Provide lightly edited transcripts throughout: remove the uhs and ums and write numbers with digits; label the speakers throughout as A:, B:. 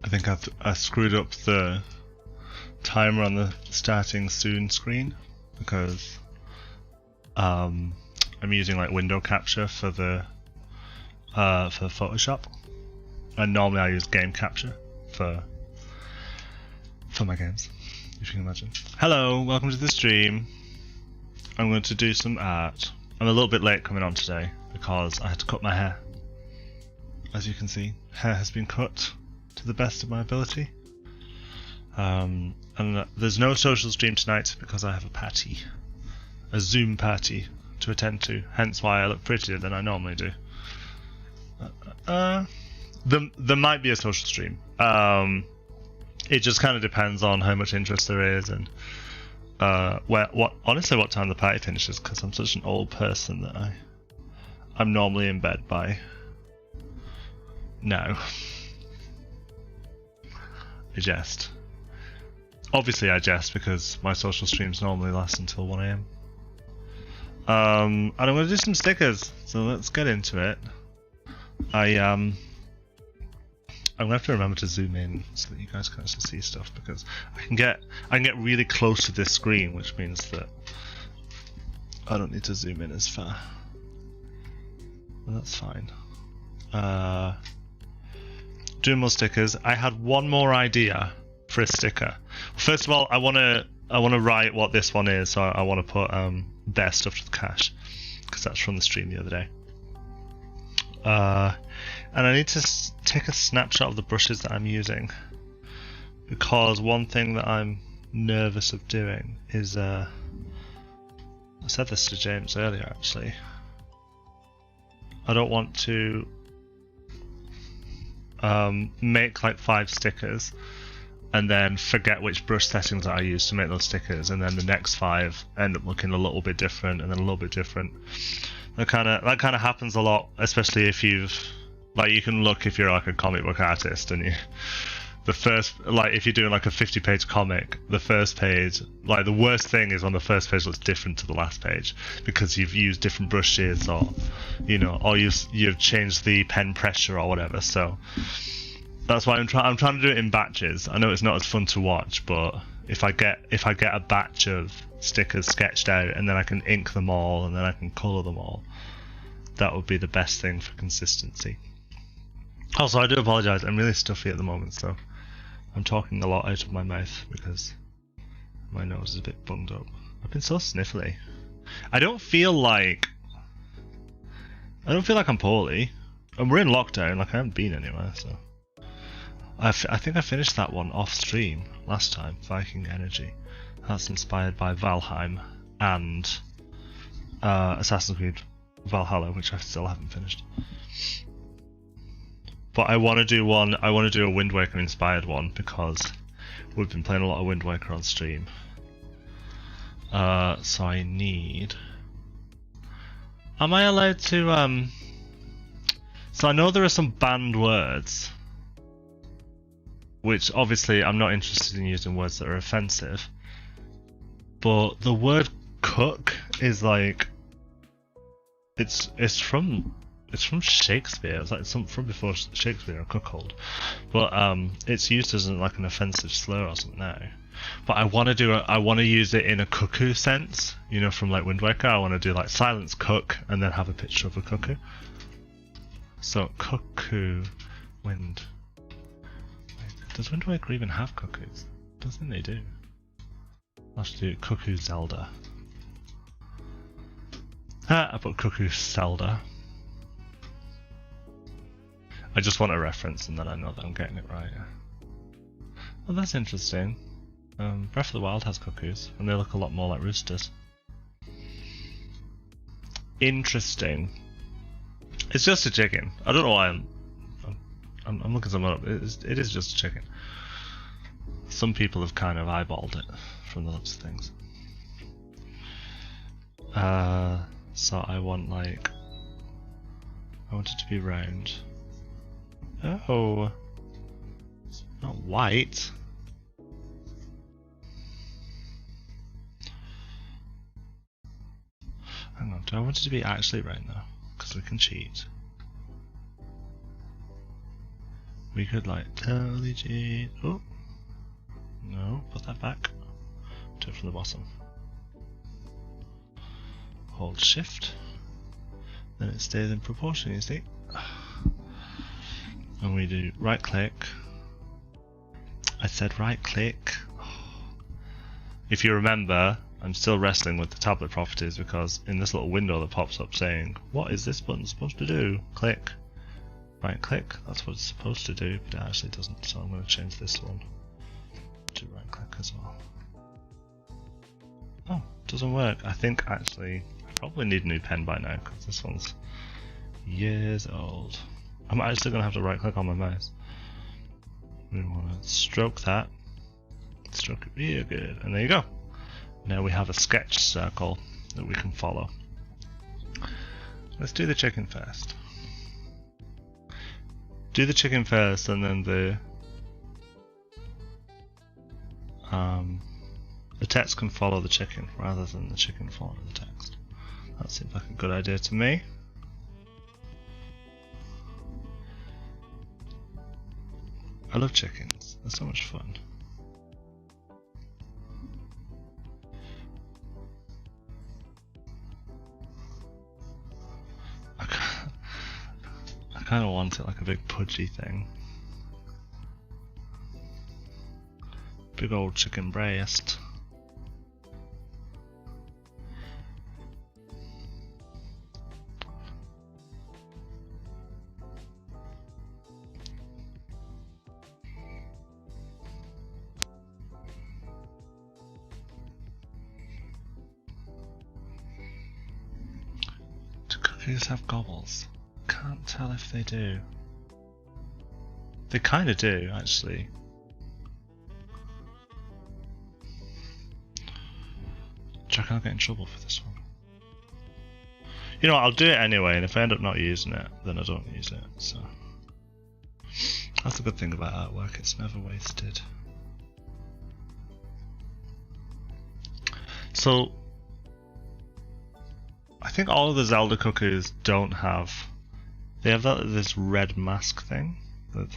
A: I think I screwed up the timer on the starting soon screen because I'm using like window capture for the Photoshop, and normally I use game capture for my games, if you can imagine. Hello, welcome to the stream. I'm going to do some art. I'm a little bit late coming on today because I had to cut my hair. As you can see, hair has been cut to the best of my ability. And there's no social stream tonight because I have a Zoom party to attend to, hence why I look prettier than I normally do. There might be a social stream. It just kind of depends on how much interest there is and honestly what time the party finishes, because I'm such an old person that I'm normally in bed by now. I jest. Obviously I jest because my social streams normally last until 1 AM. And I'm going to do some stickers, so let's get into it. I'm going to have to remember to zoom in so that you guys can actually see stuff, because I can get really close to this screen, which means that I don't need to zoom in as far. And that's fine. Doing more stickers. I had one more idea for a sticker. First of all, I want to write what this one is, so I want to put bear stuff to the cache, because that's from the stream the other day. And I need to take a snapshot of the brushes that I'm using, because one thing that I'm nervous of doing is I said this to James earlier actually. I don't want to make like 5 stickers and then forget which brush settings that I use to make those stickers, and then the next 5 end up looking a little bit different and then a little bit different. That kind of happens a lot, especially if you've you can look if you're like a comic book artist and if you're doing like a 50-page comic, the first page, like the worst thing is when the first page looks different to the last page because you've used different brushes, or or you've changed the pen pressure or whatever. So that's why I'm trying to do it in batches. I know it's not as fun to watch, but if I get a batch of stickers sketched out and then I can ink them all and then I can colour them all, that would be the best thing for consistency. Also, I do apologise, I'm really stuffy at the moment, so I'm talking a lot out of my mouth because my nose is a bit bunged up. I've been so sniffly. I don't feel like I'm poorly, and we're in lockdown, like I haven't been anywhere, so I think I finished that one off stream last time, Viking Energy. That's inspired by Valheim and Assassin's Creed Valhalla, which I still haven't finished. But I want to do a Wind Waker inspired one because we've been playing a lot of Wind Waker on stream. So I need... Am I allowed to... So I know there are some banned words, which obviously I'm not interested in using words that are offensive. But the word cook is like... It's from Shakespeare. It's like from before Shakespeare, a cuckold. But it's used as like an offensive slur or something now. But I want to use it in a cuckoo sense, from like Wind Waker. I want to do like silence cook and then have a picture of a cuckoo. So cuckoo, wind. Does Wind Waker even have cuckoos? I don't think they do. I'll have to do Cuckoo Zelda. I put Cuckoo Zelda. I just want a reference and then I know that I'm getting it right. Well, that's interesting. Breath of the Wild has cuckoos and they look a lot more like roosters. Interesting. It's just a chicken. I don't know why I'm looking something up. It is just a chicken. Some people have kind of eyeballed it from the looks of things. So I want it to be round. Oh, it's not white. Hang on, do I want it to be actually round though? Because we can cheat. We could like totally cheat. Oh no, put that back. Do it from the bottom. Hold shift. Then it stays in proportion, you see. And we do right click. I said right click. If you remember, I'm still wrestling with the tablet properties because in this little window that pops up saying, what is this button supposed to do? Click. Right click, that's what it's supposed to do, but it actually doesn't, so I'm going to change this one to right click as well. Oh, doesn't work. I think actually I probably need a new pen by now because this one's years old. I'm actually going to have to right click on my mouse. We want to stroke that, stroke it real good, and there you go. Now we have a sketch circle that we can follow. Let's do the chicken first. Do the chicken first and then the text can follow the chicken rather than the chicken following the text. That seems like a good idea to me. I love chickens, they're so much fun. I kind of want it like a big pudgy thing. Big old chicken breast. Do cookies have gobbles? Can't tell if they do. They kind of do, actually. Do you reckon I'll get in trouble for this one? You know what, I'll do it anyway, and if I end up not using it, then I don't use it, so. That's the good thing about artwork, it's never wasted. So, I think all of the Zelda cookies don't have. They have this red mask thing. That's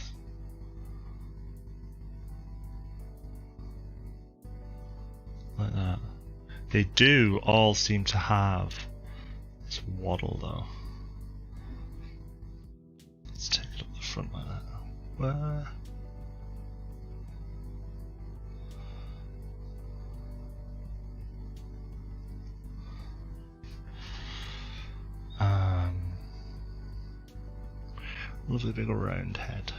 A: like that. They do all seem to have this waddle though. Let's take it up the front like that. Where? Lovely big round head.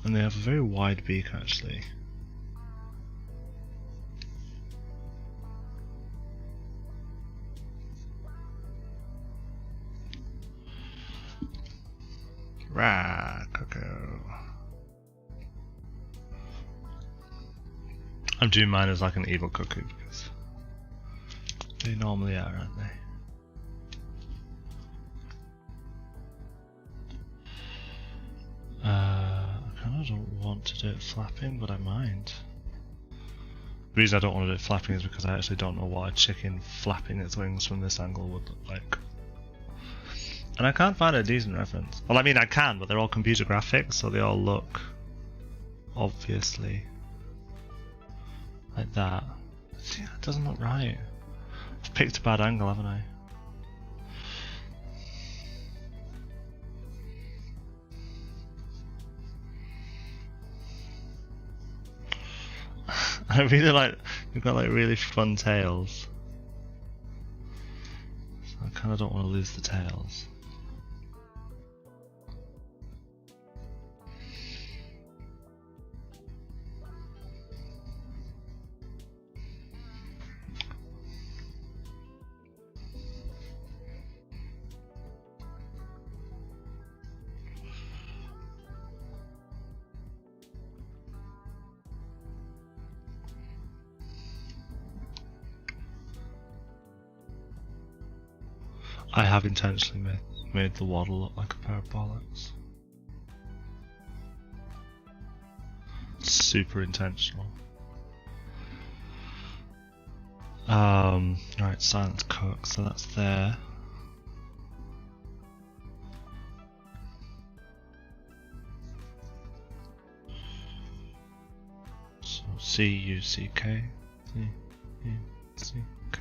A: And they have a very wide beak actually. Rah, Coco. I'm doing mine as like an evil cuckoo because they normally are, aren't they? I kind of don't want to do it flapping, but I mind. The reason I don't want to do it flapping is because I actually don't know what a chicken flapping its wings from this angle would look like. And I can't find a decent reference. Well, I mean I can, but they're all computer graphics, so they all look obviously like that. See, that doesn't look right. I've picked a bad angle, haven't I? I really like, you've got like really fun tails. So I kind of don't want to lose the tails. I have intentionally made the waddle look like a pair of bollocks. Super intentional. Right, silence cook, so that's there. C-U-C-K. C-U-C-K.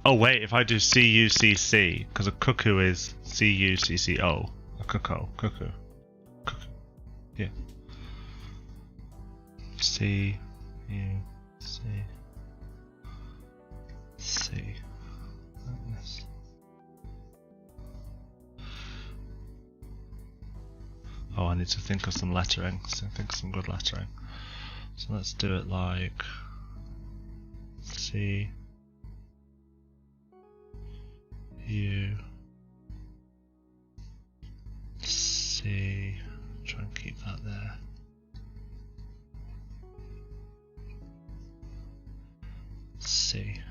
A: Oh wait, if I do C-U-C-C, because a cuckoo is C-U-C-C-O. A cuckoo. Cuckoo. Yeah. C-U-C-C. Oh, I need to think of some lettering. So think of some good lettering. So let's do it like C U C. Try and keep that there. C.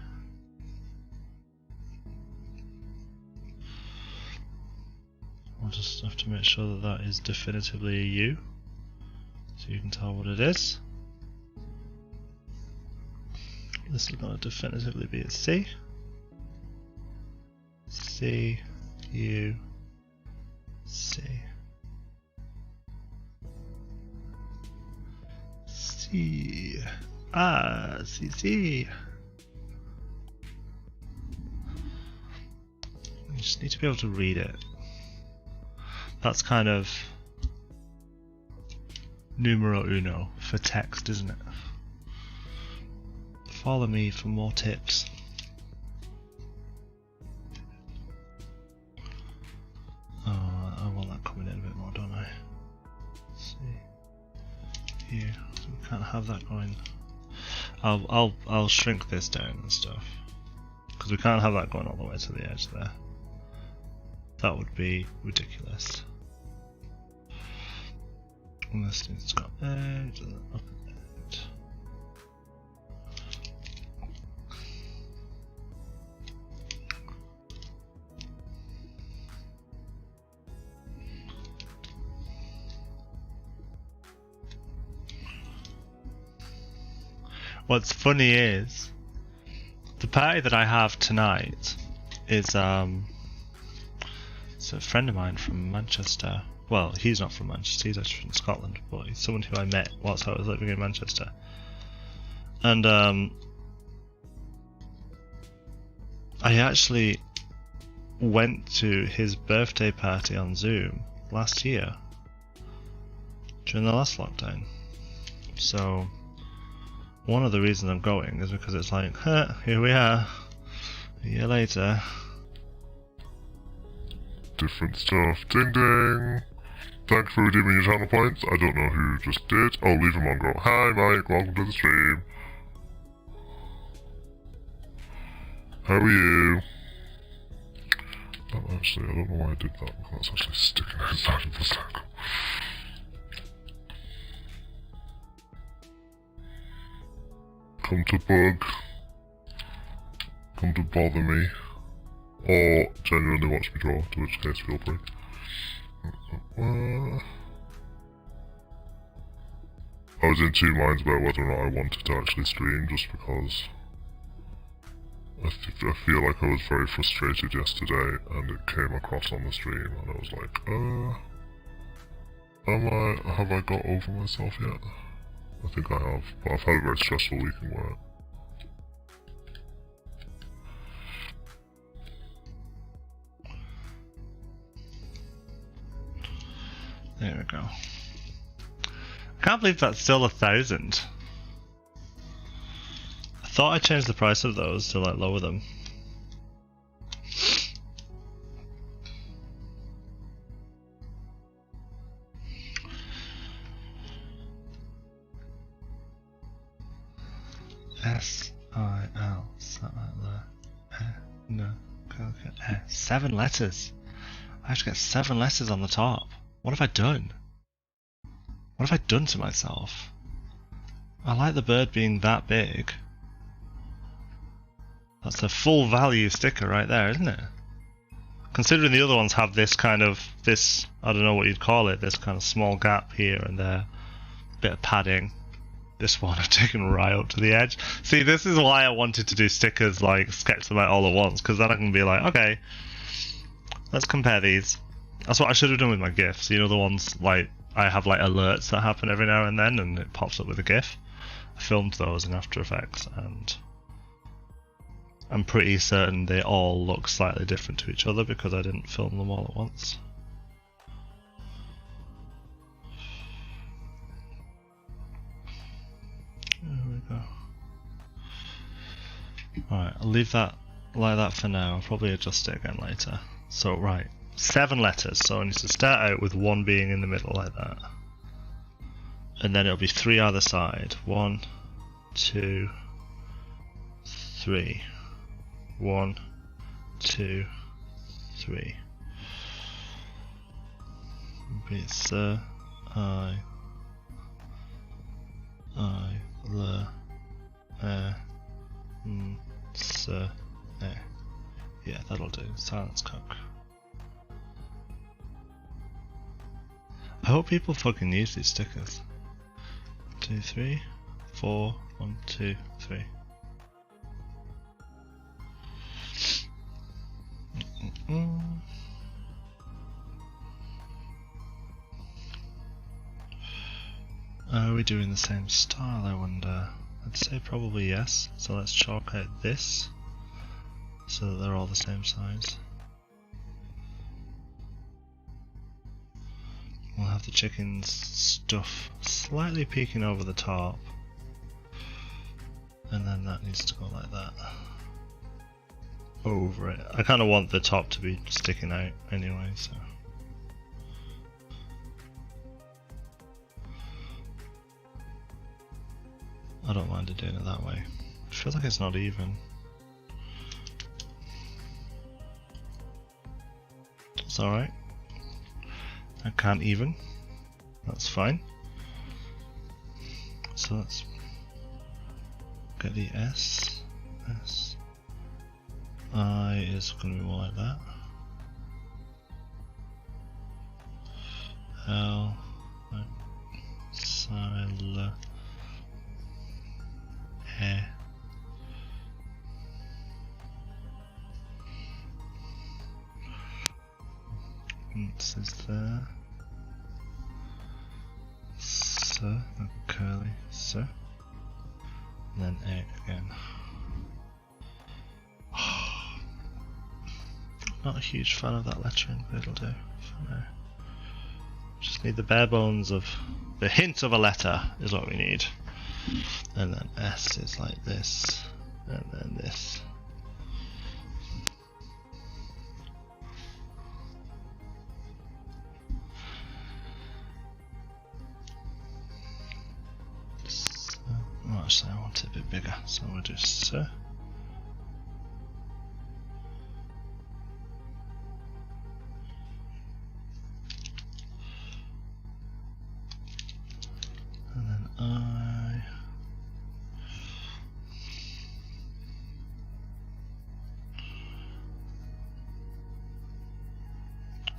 A: I'll just have to make sure that that is definitively a U, so you can tell what it is. This is going to definitively be a C. C, U, C. C. Ah, C, C. You just need to be able to read it. That's kind of numero uno for text, isn't it? Follow me for more tips. Oh, I want that coming in a bit more, don't I? Let's see. Here, we can't have that going. I'll shrink this down and stuff, because we can't have that going all the way to the edge there. That would be ridiculous. And this thing's got edge and then up and edge. What's funny is the party that I have tonight is it's a friend of mine from Manchester. Well, he's not from Manchester, he's actually from Scotland, but he's someone who I met whilst I was living in Manchester. And I actually went to his birthday party on Zoom last year, during the last lockdown. So one of the reasons I'm going is because it's like, here we are, a year later.
B: Different stuff. Ding ding! Thanks for redeeming your channel points. I don't know who just did. Oh, Leave a Mongrel. Hi Mike, welcome to the stream. How are you? Oh, actually, I don't know why I did that, because that's actually sticking outside of the circle. Come to bug. Come to bother me. Or genuinely watch me draw, to which case feel free. I was in two minds about whether or not I wanted to actually stream, just because I feel like I was very frustrated yesterday, and it came across on the stream, and I was like, have I got over myself yet? I think I have, but I've had a very stressful week in work.
A: There we go. I can't believe that's still 1,000. I thought I changed the price of those to like lower them. S-I-L, something like that. No, 7 letters. I have to get 7 letters on the top. What have I done? What have I done to myself? I like the bird being that big. That's a full value sticker right there, isn't it? Considering the other ones have this kind of, I don't know what you'd call it, this kind of small gap here and there. Bit of padding. This one I've taken right up to the edge. See, this is why I wanted to do stickers, like sketch them out all at once, because then I can be like, okay, let's compare these. That's what I should have done with my GIFs. You know, the ones like I have like alerts that happen every now and then, and it pops up with a GIF. I filmed those in After Effects, and I'm pretty certain they all look slightly different to each other because I didn't film them all at once. There we go. Alright, I'll leave that like that for now. I'll probably adjust it again later. So, right, 7 letters. So I need to start out with 1 being in the middle like that. And then it'll be 3 either side. 1, 2, 3. 1, 2, 3. Be sir, I, le, sir, yeah, that'll do. Silence cock. I hope people fucking use these stickers. 2, 3, 4, 1, 2, 3. Are we doing the same style, I wonder? I'd say probably yes. So let's chalk out this so that they're all the same size. We'll have the chicken's stuff slightly peeking over the top, and then that needs to go like that over it. I kind of want the top to be sticking out anyway, so I don't mind doing it that way. I feel like it's not even. It's alright. I can't even. That's fine. So let's get the S. S. I is going to be more like that. L. Sile. E. This is there. So, curly, so, and then A again. Not a huge fan of that lettering, but it'll do for now. Just need the bare bones of the hint of a letter is what we need. And then S is like this, and then this. Oh, actually, I want it a bit bigger, so I'm going to do so. And then I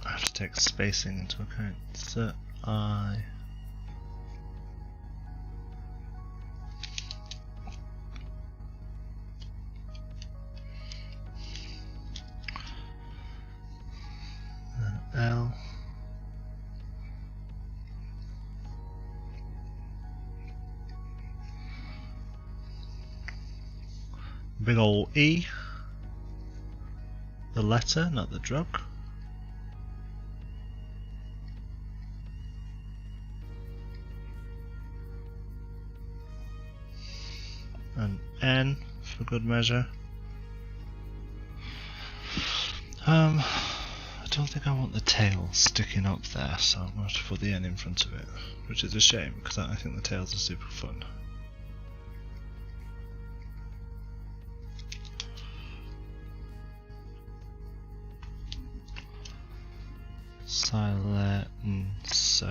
A: have to take spacing into account. So I. L. Big ol' E. The letter, not the drug. And N for good measure. I don't think I want the tail sticking up there, so I'm going to have to put the N in front of it, which is a shame because I think the tails are super fun. Silence.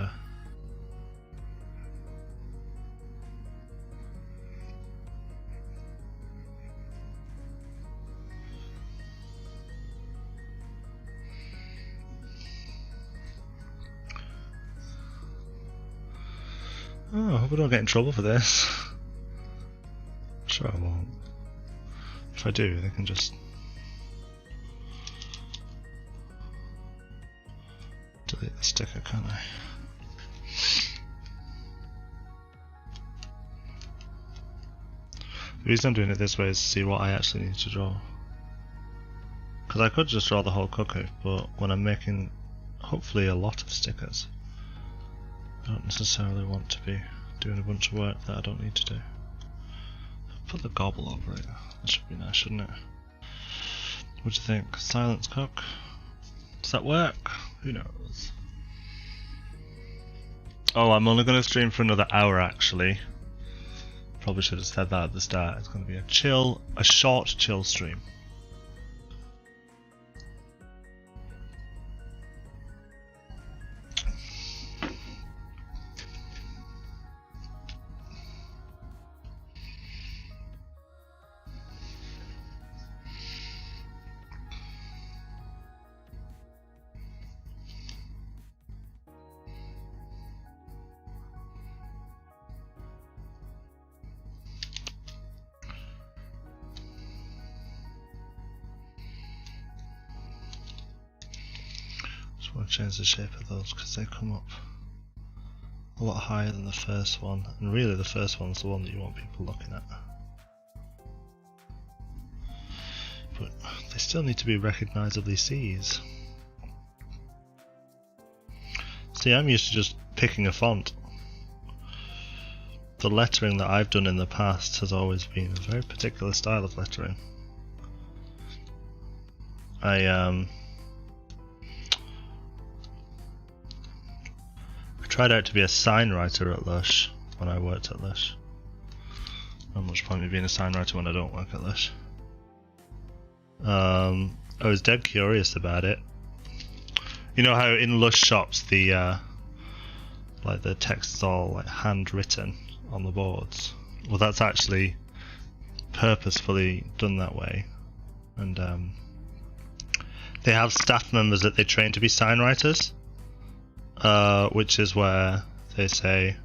A: Oh, I hope I don't get in trouble for this. Sure I won't. If I do, they can just delete the sticker, can't I? The reason I'm doing it this way is to see what I actually need to draw. Because I could just draw the whole cookie, but when I'm making hopefully a lot of stickers, I don't necessarily want to be doing a bunch of work that I don't need to do. Put the gobble over it. That should be nice, shouldn't it? What do you think? Silence cook? Does that work? Who knows? Oh, I'm only going to stream for another hour actually. Probably should have said that at the start. It's going to be a short chill stream. Just want to change the shape of those because they come up a lot higher than the first one, and really the first one's the one that you want people looking at. But they still need to be recognisably C's. See, I'm used to just picking a font. The lettering that I've done in the past has always been a very particular style of lettering. I tried out to be a sign writer at Lush when I worked at Lush. Not much point in me being a sign writer when I don't work at Lush. I was dead curious about it. You know how in Lush shops the like the text is all like handwritten on the boards? Well, that's actually purposefully done that way, and they have staff members that they train to be sign writers. Which is where they say,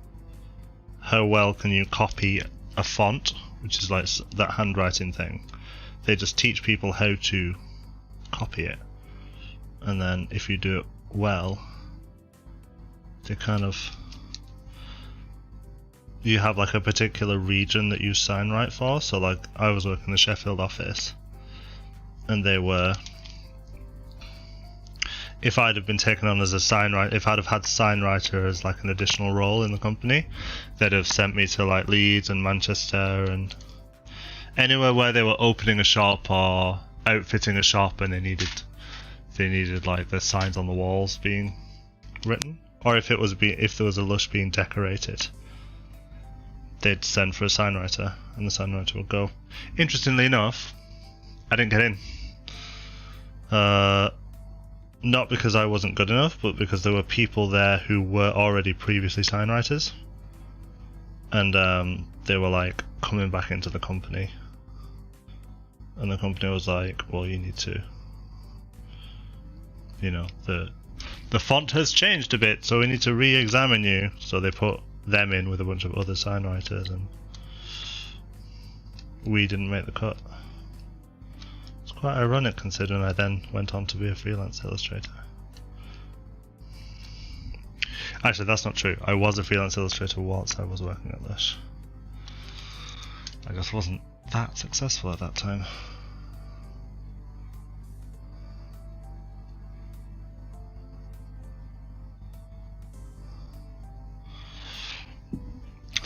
A: how well can you copy a font, which is like that handwriting thing. They just teach people how to copy it, and then if you do it well, they kind of, you have like a particular region that you sign write for. So like I was working in the Sheffield office, and they were, if I'd have been taken on as a sign writer, if I'd have had sign writer as like an additional role in the company, they'd have sent me to like Leeds and Manchester and anywhere where they were opening a shop or outfitting a shop, and they needed like the signs on the walls being written, or if there was a Lush being decorated, they'd send for a sign writer, and the sign writer would go. Interestingly enough, I didn't get in. Not because I wasn't good enough, but because there were people there who were already previously sign writers, and they were like coming back into the company, and the company was like, well, you need to, you know, the font has changed a bit, so we need to re-examine you. So they put them in with a bunch of other sign writers, and we didn't make the cut. Quite ironic considering I then went on to be a freelance illustrator. Actually, that's not true. I was a freelance illustrator whilst I was working at Lush. I just wasn't that successful at that time.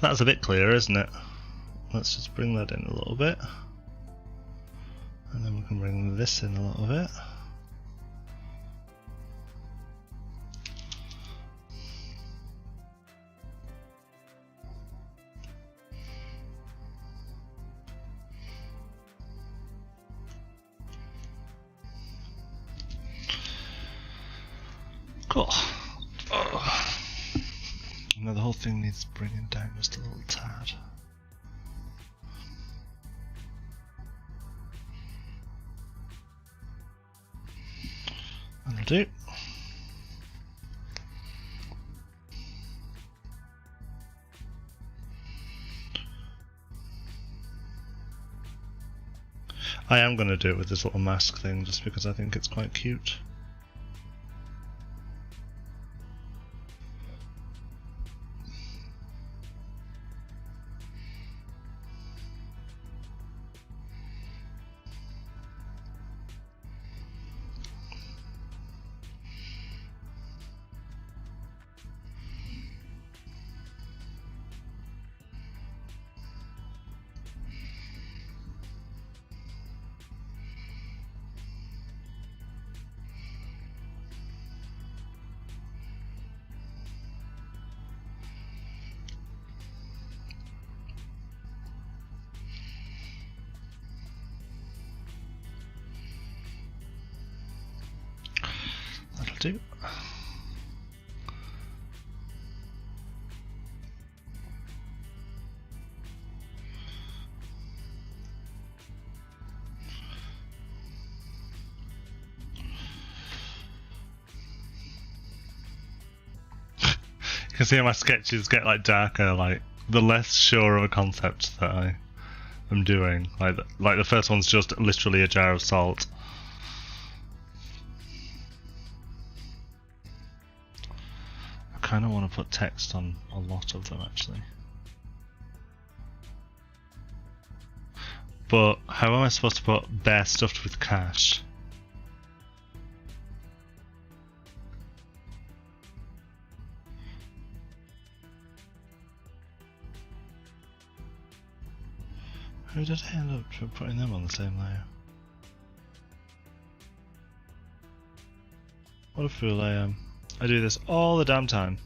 A: That's a bit clearer, isn't it? Let's just bring that in a little bit. And then we can bring this in a little bit. Cool. Oh. Now the whole thing needs bringing down just a little tad. That'll do. I am going to do it with this little mask thing just because I think it's quite cute. do. You can see how my sketches get like darker, like the less sure of a concept that I am doing. Like the first one's just literally a jar of salt. I kind of want to put text on a lot of them actually. But how am I supposed to put bear stuffed with cash? Who did I end up putting them on the same layer? What a fool I am. I do this all the damn time.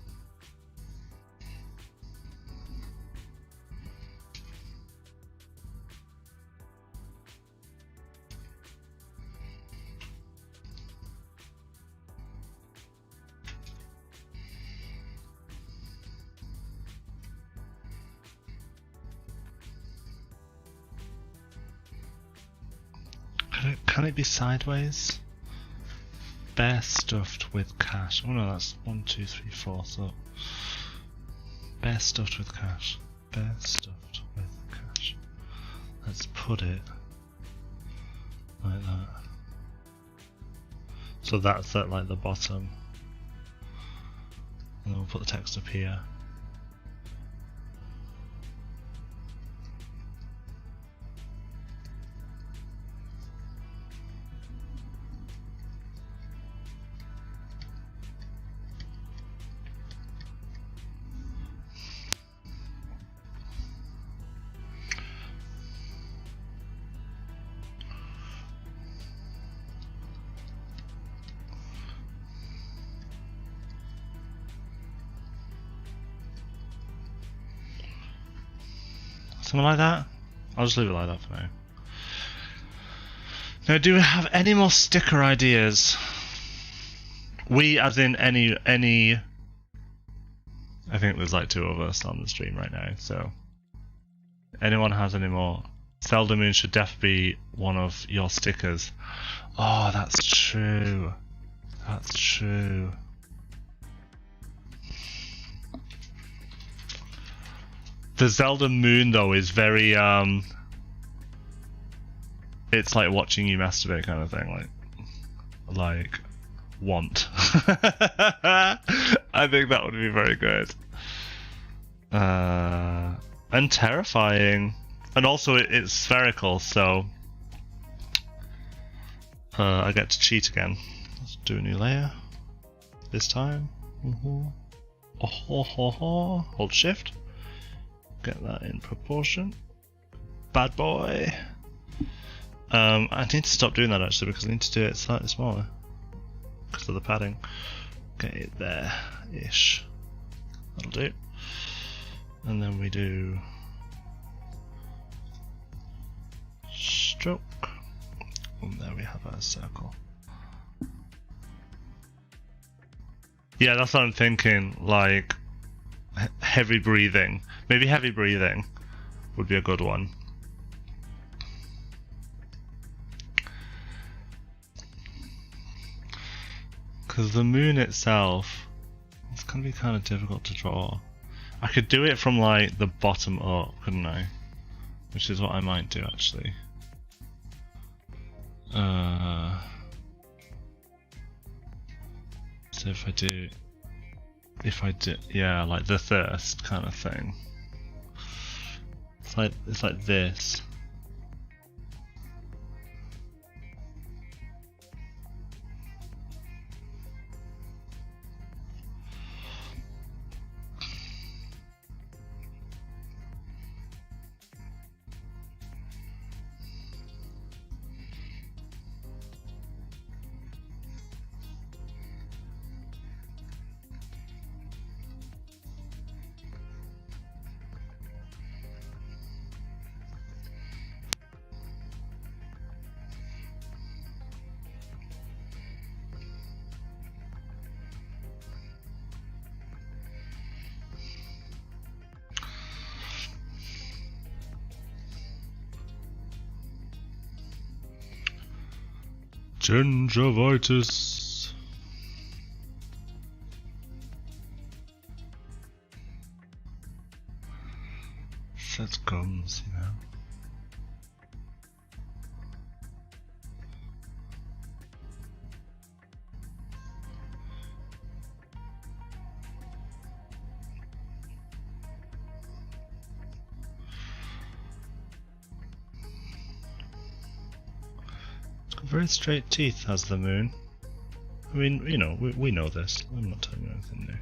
A: Can it be sideways? Bear stuffed with cash. Oh no, that's 1, 2, 3, 4. So bear stuffed with cash. Bear stuffed with cash. Let's put it like that. So that's at like the bottom. And then we'll put the text up here. Something like that? I'll just leave it like that for now. Now, do we have any more sticker ideas? We, as in any... I think there's like 2 of us on the stream right now, so... Anyone has any more? Zelda Moon should definitely be one of your stickers. Oh, that's true. That's true. The Zelda Moon though is very it's like watching you masturbate kind of thing, like want. I think that would be very good. And terrifying. And also it's spherical, so I get to cheat again. Let's do a new layer. This time. Hold shift. Get that in proportion. Bad boy. I need to stop doing that actually because I need to do it slightly smaller because of the padding. Get it there-ish. That'll do. And then we do stroke. And there we have our circle. Yeah, that's what I'm thinking, like heavy breathing. Maybe heavy breathing would be a good one. Because the moon itself, it's going to be kind of difficult to draw. I could do it from like the bottom up, couldn't I? Which is what I might do actually. So if I do, yeah, like the thirst kind of thing. It's like this. Gingivitis. Says gums, you know. Very straight teeth has the moon. I mean, you know, we know this. I'm not telling you anything new.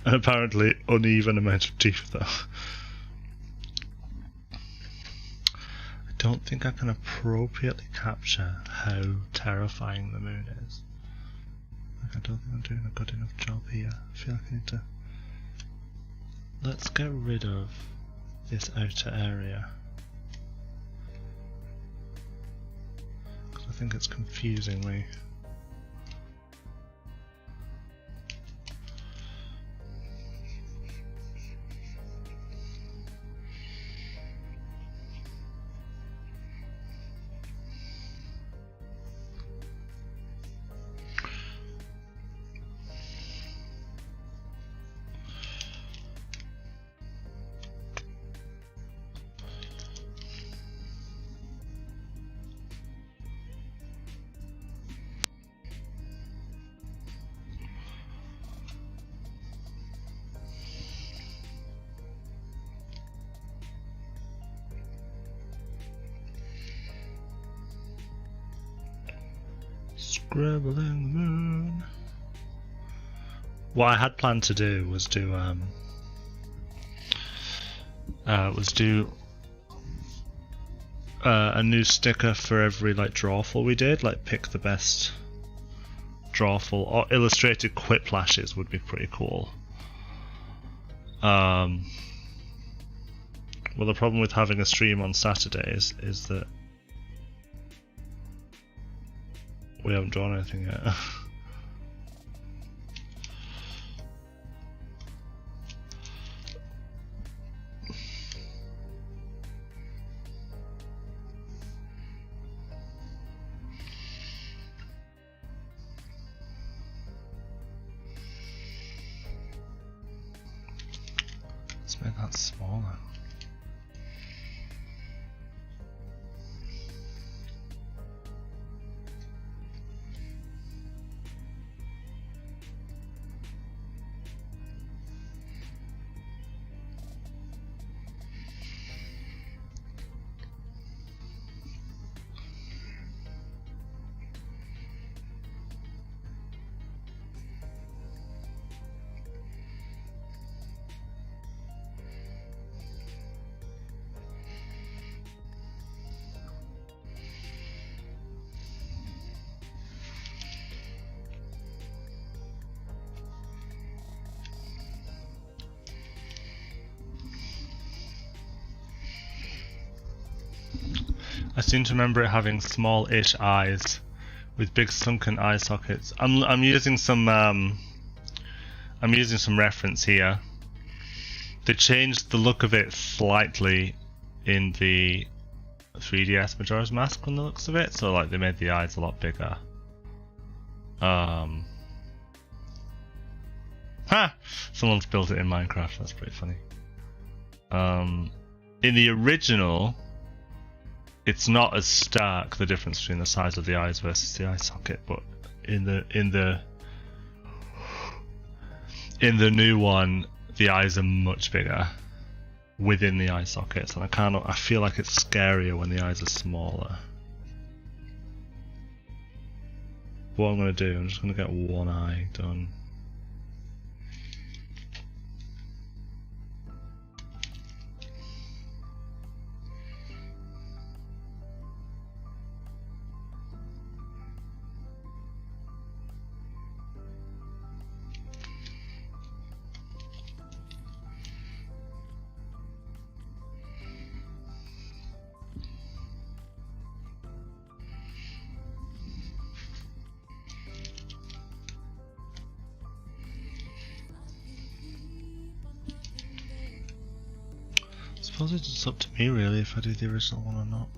A: An apparently uneven amount of teeth, though. I don't think I can appropriately capture how terrifying the moon is. I don't think I'm doing a good enough job here. I feel like I need to... Let's get rid of this outer area. Because I think it's confusing me. Scribbling the moon. What I had planned to do was do a new sticker for every like drawful we did, like pick the best drawful, or illustrated quipplashes would be pretty cool. Well, the problem with having a stream on Saturdays is that we haven't drawn anything yet. Let's make that smaller. I seem to remember it having small-ish eyes with big sunken eye sockets. I'm using some reference here. They changed the look of it slightly in the 3DS Majora's Mask from the looks of it, so like they made the eyes a lot bigger. Someone's built it in Minecraft. That's pretty funny. In the original, it's not as stark, the difference between the size of the eyes versus the eye socket, but in the new one, the eyes are much bigger within the eye sockets, and I feel like it's scarier when the eyes are smaller. What I'm going to do, I'm just going to get one eye done. suppose it's just up to me really if I do the original one or not.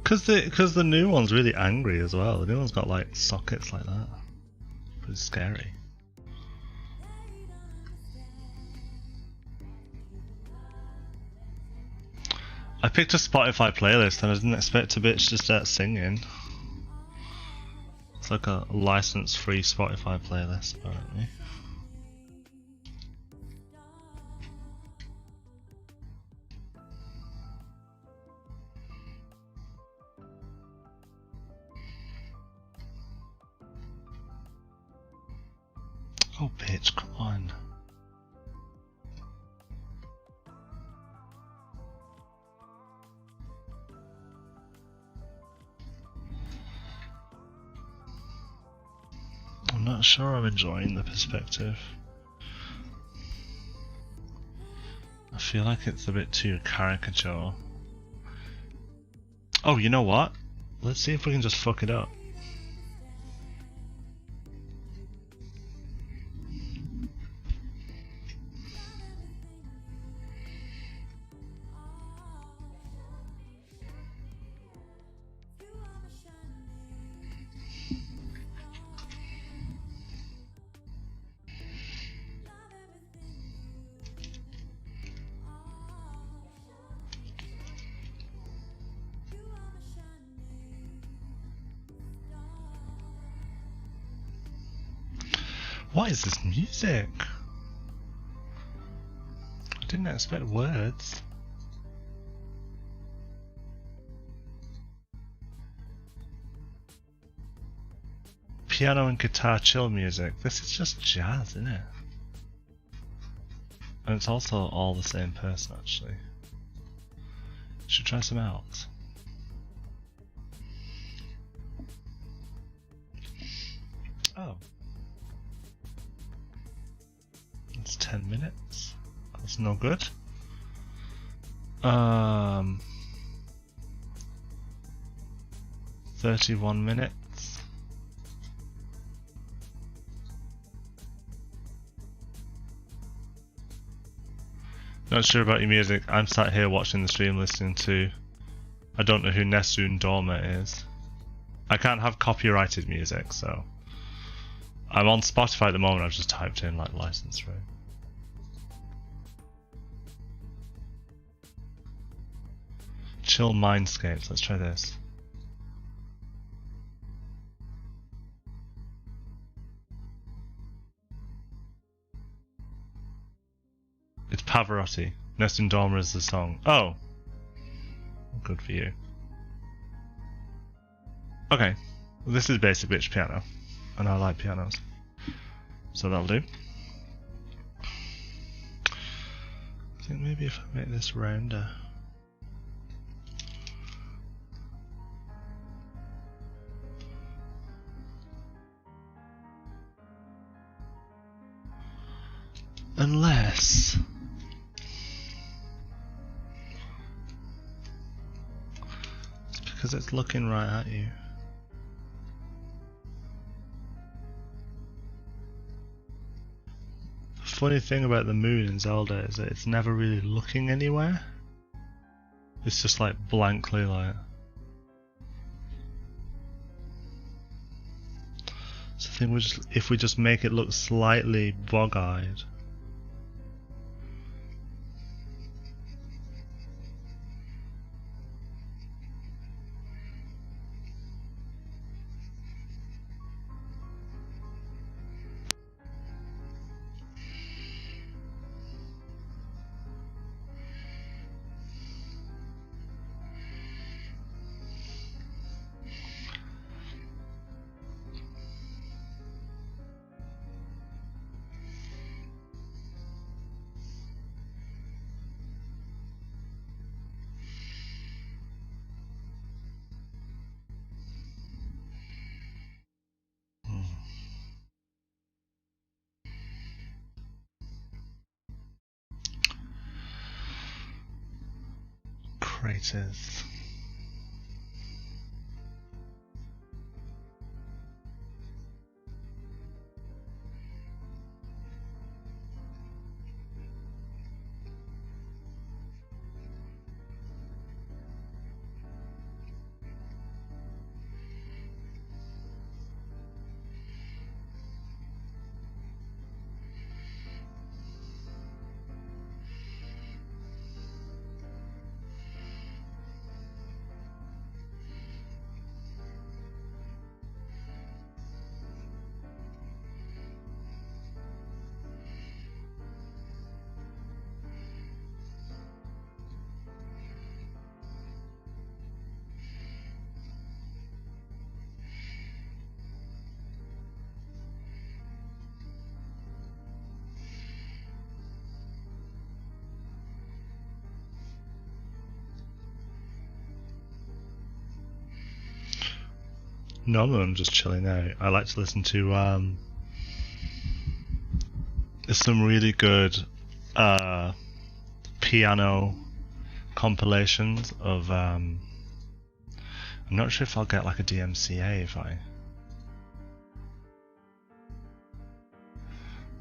A: Because the new one's really angry as well. The new one's got like sockets like that. Pretty scary. I picked a Spotify playlist and I didn't expect a bitch to start singing. It's like a license-free Spotify playlist, apparently. Oh, bitch, come on. I'm not sure I'm enjoying the perspective. I feel like it's a bit too caricature. Oh, you know what? Let's see if we can just fuck it up. What is this music? I didn't expect words. Piano and guitar chill music. This is just jazz, isn't it? And it's also all the same person, actually. Should try some out. Oh. It's 10 minutes. That's no good. 31 minutes. Not sure about your music. I'm sat here watching the stream listening to... I don't know who Nessun Dorma is. I can't have copyrighted music, so... I'm on Spotify at the moment, I've just typed in like license free. Chill Mindscapes, let's try this. It's Pavarotti. Nessun Dorma is the song. Oh! Good for you. Okay, well, this is basic bitch piano. And I like pianos. So that'll do. I think maybe if I make this rounder. Unless... it's because it's looking right at you. The funny thing about the moon in Zelda is that it's never really looking anywhere. It's just like blankly like. So I think if we just make it look slightly bog-eyed. Craters. Normally I'm just chilling out. I like to listen to there's some really good piano compilations of I'm not sure if I'll get like a DMCA if I...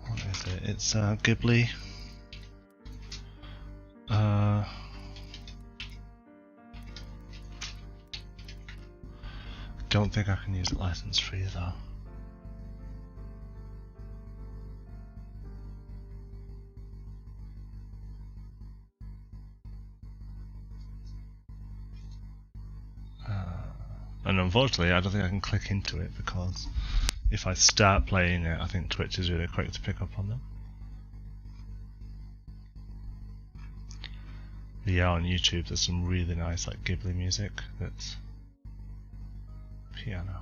A: What is it? It's Ghibli. Don't think I can use it license free though. And unfortunately I don't think I can click into it because if I start playing it I think Twitch is really quick to pick up on them. But yeah, on YouTube there's some really nice like Ghibli music that's piano.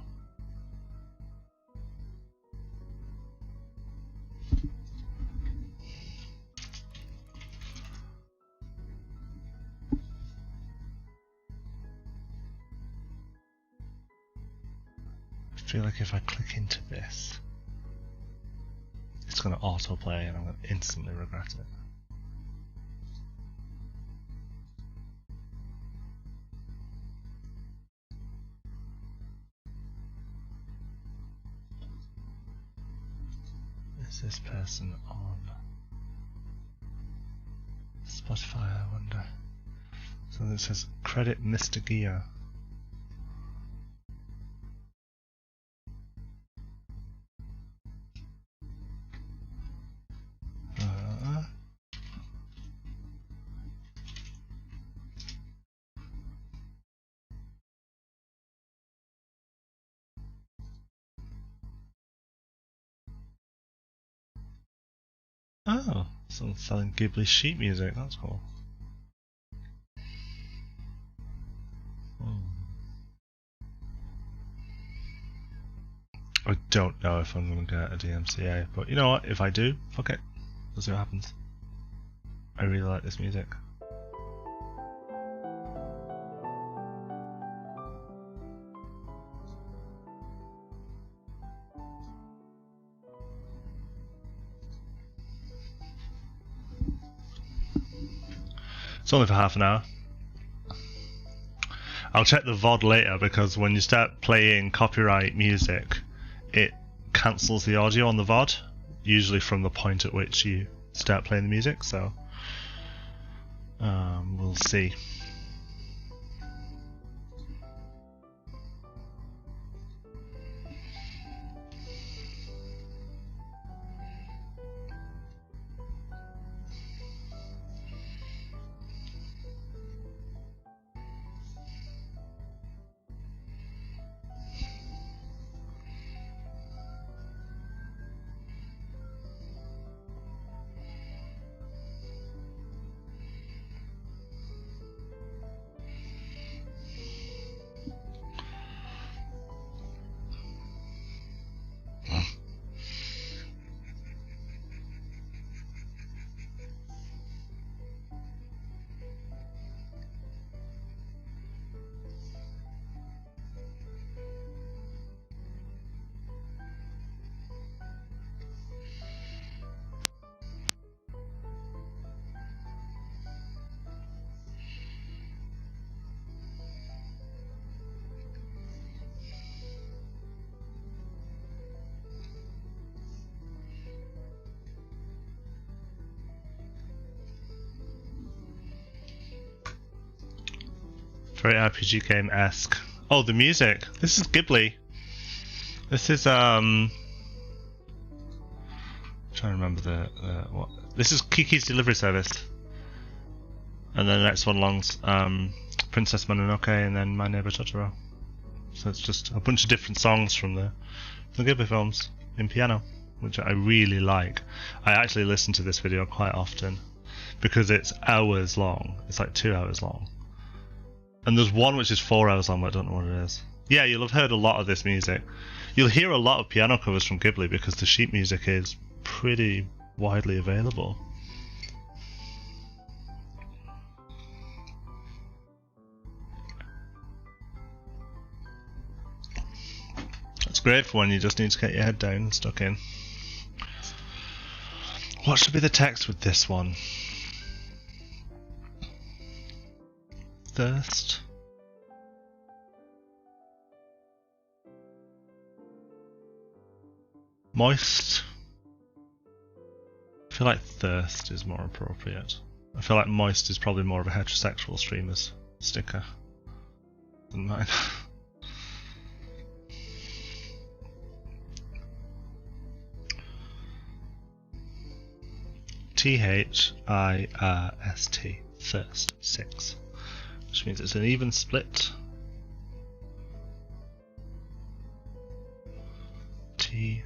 A: I feel like if I click into this, it's going to autoplay and I'm going to instantly regret it. Is this person on Spotify, I wonder? So it says credit Mr. Gia. Oh, someone's selling Ghibli sheet music, that's cool. I don't know if I'm going to get a DMCA, but you know what, if I do, fuck it, we'll see what happens. I really like this music. It's only for half an hour. I'll check the VOD later because when you start playing copyright music, it cancels the audio on the VOD, usually from the point at which you start playing the music, so we'll see. Very RPG game-esque. Oh, the music. This is Ghibli. This is I'm trying to remember the what. This is Kiki's Delivery Service. And then the next one along's Princess Mononoke and then My Neighbor Totoro. So it's just a bunch of different songs from the Ghibli films in piano, which I really like. I actually listen to this video quite often because it's hours long. It's like 2 hours long. And there's one which is 4 hours long, but I don't know what it is. Yeah, you'll have heard a lot of this music. You'll hear a lot of piano covers from Ghibli because the sheet music is pretty widely available. It's great for when you just need to get your head down and stuck in. What should be the text with this one? Thirst. Moist. I feel like thirst is more appropriate. I feel like moist is probably more of a heterosexual streamer's sticker than mine. Thirst, thirst, 6, which means it's an even split. T.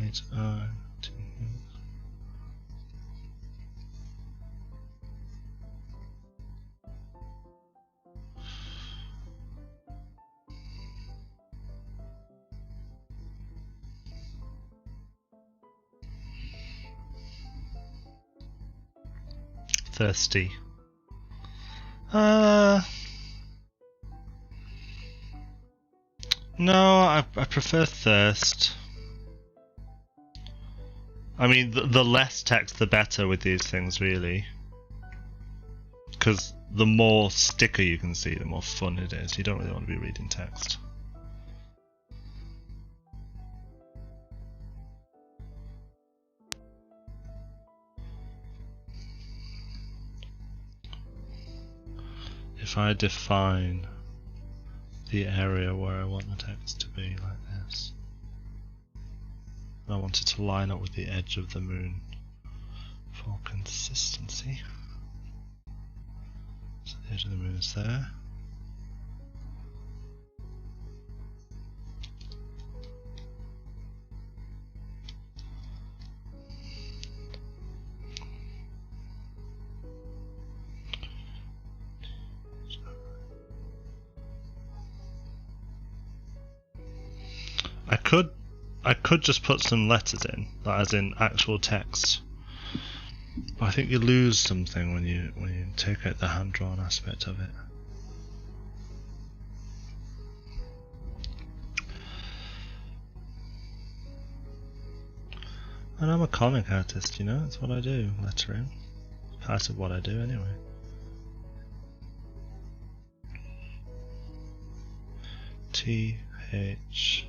A: H-I. T. Thirsty. No, I prefer thirst. I mean, the less text the better with these things, really. Because the more sticker you can see, the more fun it is. You don't really want to be reading text. If I define the area where I want the text to be like this, I want it to line up with the edge of the moon for consistency. So the edge of the moon is there. I could just put some letters in, as in actual text. But I think you lose something when you take out the hand-drawn aspect of it. And I'm a comic artist, you know, that's what I do, lettering. Part of what I do anyway. T-H...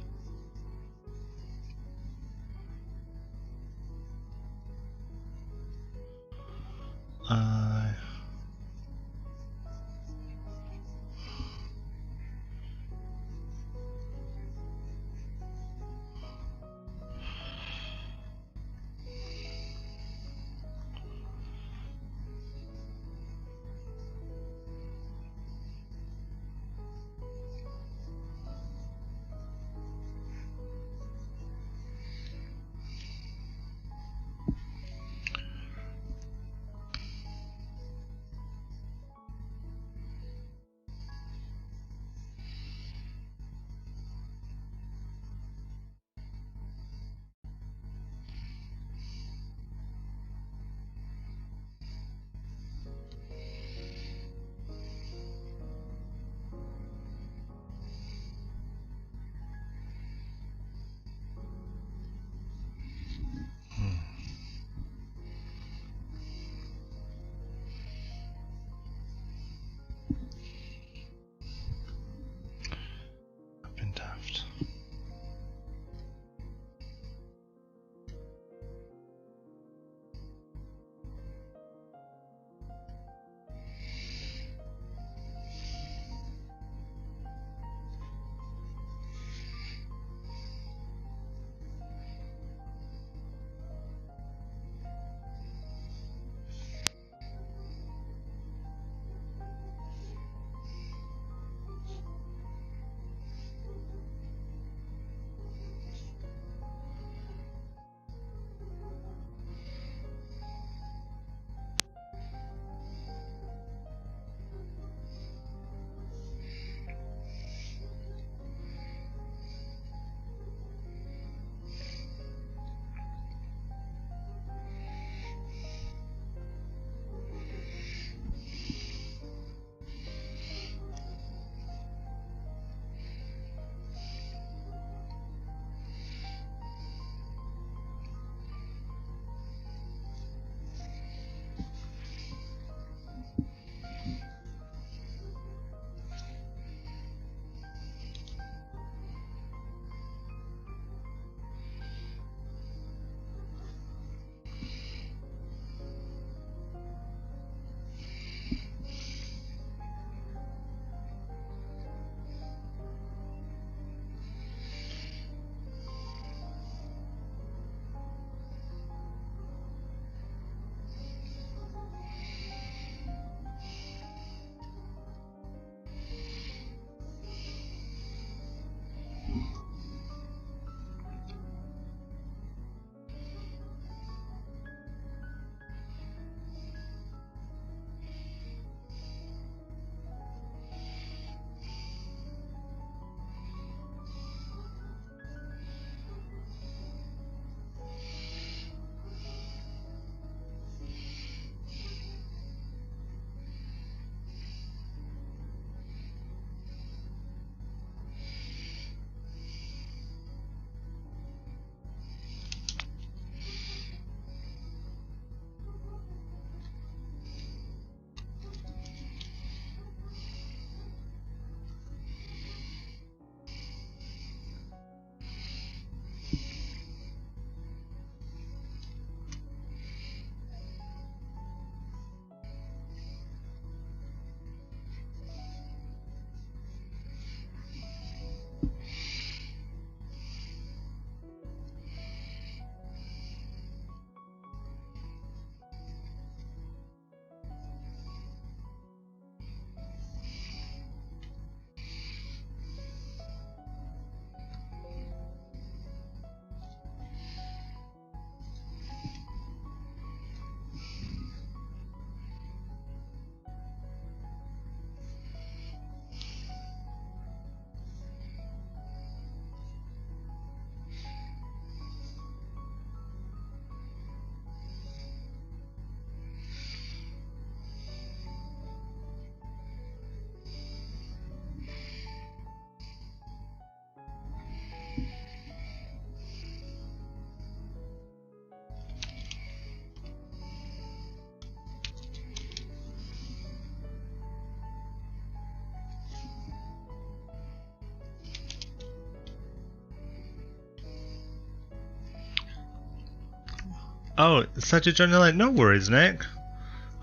A: Oh, it said you joined the late. No worries, Nick.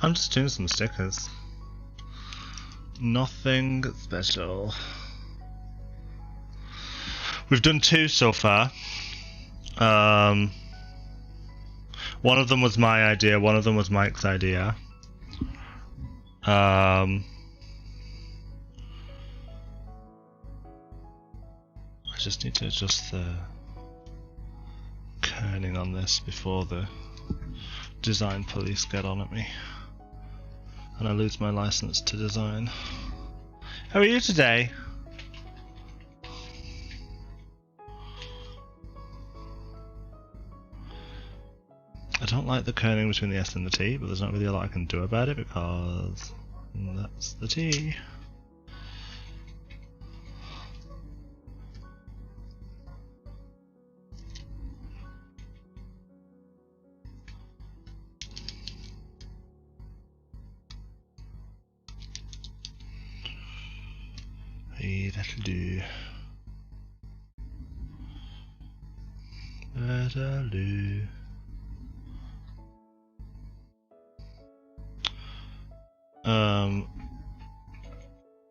A: I'm just doing some stickers. Nothing special. We've done 2 so far. One of them was my idea, one of them was Mike's idea. I just need to adjust the kerning on this before the design police get on at me and I lose my license to design. How are you today? I don't like the kerning between the S and the T, but there's not really a lot I can do about it because that's the T. Hey, that'll do. That'll do.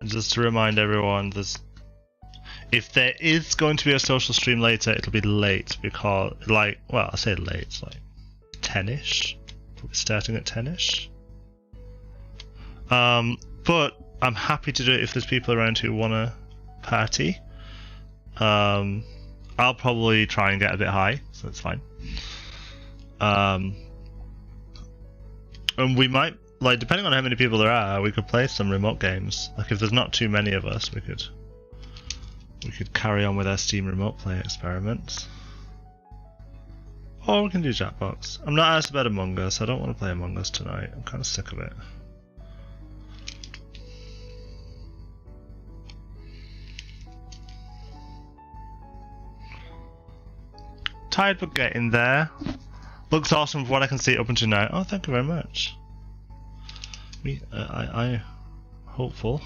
A: Just to remind everyone, if there is going to be a social stream later, it'll be late because, well, I say late, it's like 10ish. Probably starting at 10ish. But I'm happy to do it if there's people around who want to party. I'll probably try and get a bit high, so it's fine. And we might, like, depending on how many people there are, we could play some remote games. Like, if there's not too many of us, we could carry on with our Steam remote play experiments. Or we can do Jackbox. I'm not asked about Among Us. I don't want to play Among Us tonight. I'm kind of sick of it. Tired but getting there. Looks awesome from what I can see up until now. Oh, thank you very much. I hopeful.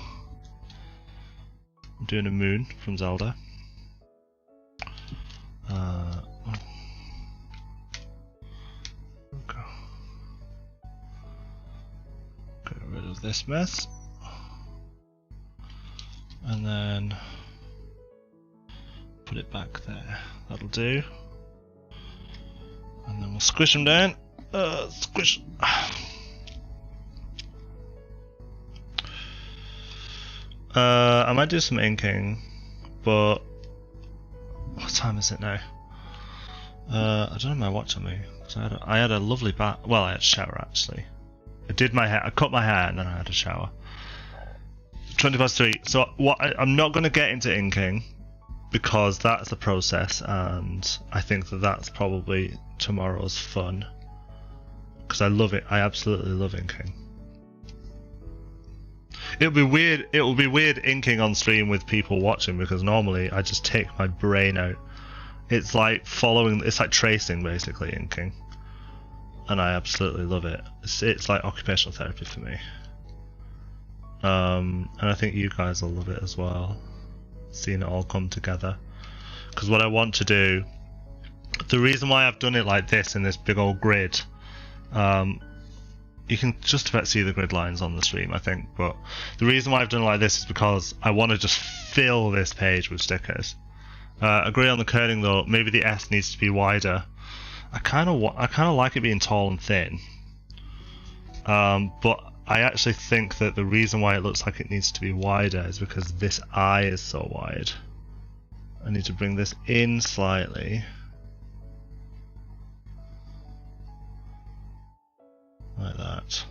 A: I'm doing a moon from Zelda. Okay. Get rid of this mess. And then put it back there. That'll do. And then we'll squish them down. Squish. I might do some inking, but what time is it now? I don't have my watch on me. I had a lovely bath. Well, I had a shower actually. I did my hair. I cut my hair and then I had a shower. 3:20. So I'm not going to get into inking because that's a process, and I think that that's probably tomorrow's fun because I love it. I absolutely love inking. It'll be weird. It will be weird inking on stream with people watching because normally I just take my brain out. It's like it's like tracing basically, inking, and I absolutely love it. It's like occupational therapy for me. And I think you guys will love it as well, seeing it all come together. Because what I want to do, the reason why I've done it like this in this big old grid, you can just about see the grid lines on the stream, I think, but the reason why I've done it like this is because I want to just fill this page with stickers. Agree on the kerning though, maybe the S needs to be wider. I kind of like it being tall and thin, but I actually think that the reason why it looks like it needs to be wider is because this eye is so wide. I need to bring this in slightly. Like that.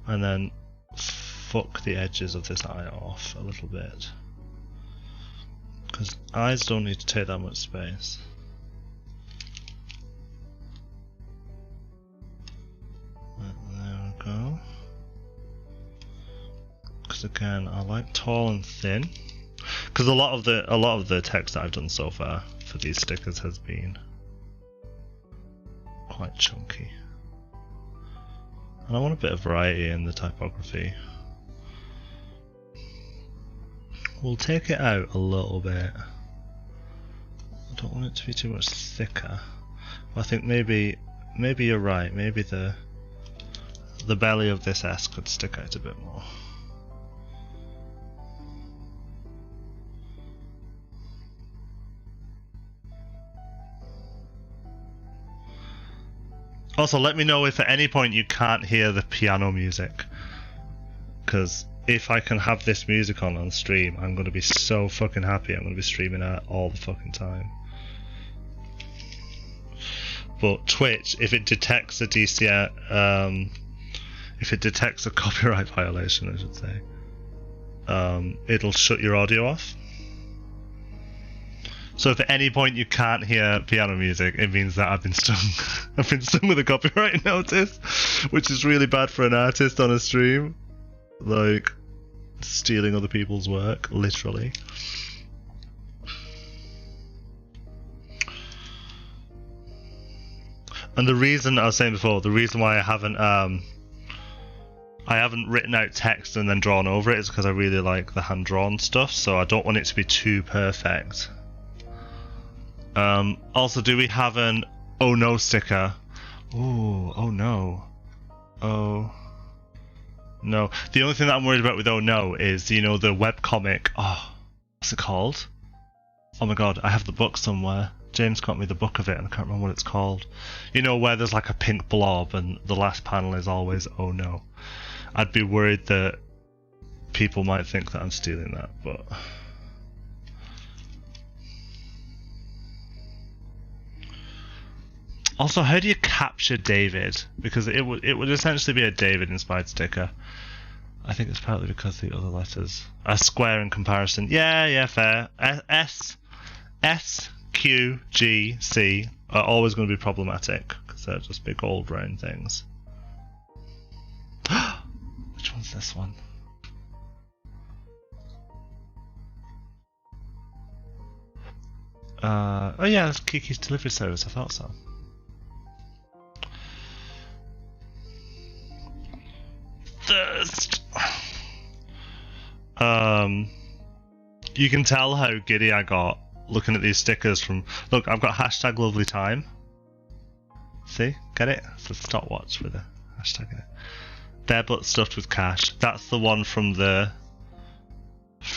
A: And then fuck the edges of this eye off a little bit. Because eyes don't need to take that much space. There we go. Because again, I like tall and thin. Because a lot of the text that I've done so far for these stickers has been quite chunky. And I want a bit of variety in the typography. We'll take it out a little bit. I don't want it to be too much thicker. I think maybe maybe you're right. Maybe the belly of this S could stick out a bit more. Also, let me know if at any point you can't hear the piano music, because if I can have this music on stream, I'm going to be so fucking happy. I'm going to be streaming it all the fucking time. But Twitch, if it detects a DCI, if it detects a copyright violation, I should say, it'll shut your audio off. So if at any point you can't hear piano music, it means that I've been stung. I've been stung with a copyright notice, which is really bad for an artist on a stream. Like, stealing other people's work, literally. And the reason, I was saying before, the reason why I haven't written out text and then drawn over it is because I really like the hand-drawn stuff, so I don't want it to be too perfect. Also, do we have an oh no sticker? Ooh, oh no. Oh no. The only thing that I'm worried about with oh no is, you know, the webcomic. Oh, what's it called? Oh my god, I have the book somewhere. James got me the book of it and I can't remember what it's called. You know, where there's like a pink blob and the last panel is always oh no. I'd be worried that people might think that I'm stealing that, but... Also, how do you capture David? Because it would essentially be a David-inspired sticker. I think it's partly because the other letters are square in comparison. Yeah, fair. S, Q, G, C are always going to be problematic because they're just big old round things. Which one's this one? Oh yeah, that's Kiki's delivery service. I thought so. Thirst. You can tell how giddy I got looking at these stickers from... Look, I've got hashtag lovely time. See? Get it? It's a stopwatch with a hashtag in it. Their butt stuffed with cash. That's the one from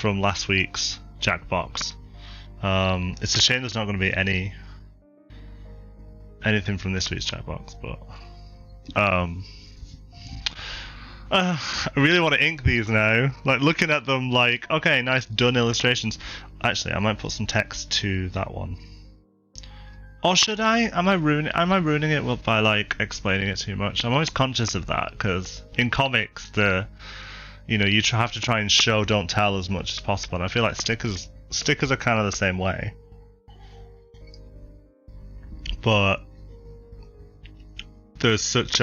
A: last week's Jackbox. It's a shame there's not going to be anything from this week's Jackbox, but I really want to ink these now. Like, looking at them, like, okay, nice done illustrations. Actually, I might put some text to that one. Or should I? Am I ruining it by like explaining it too much? I'm always conscious of that because in comics, you have to try and show, don't tell as much as possible. And I feel like stickers are kind of the same way. But there's such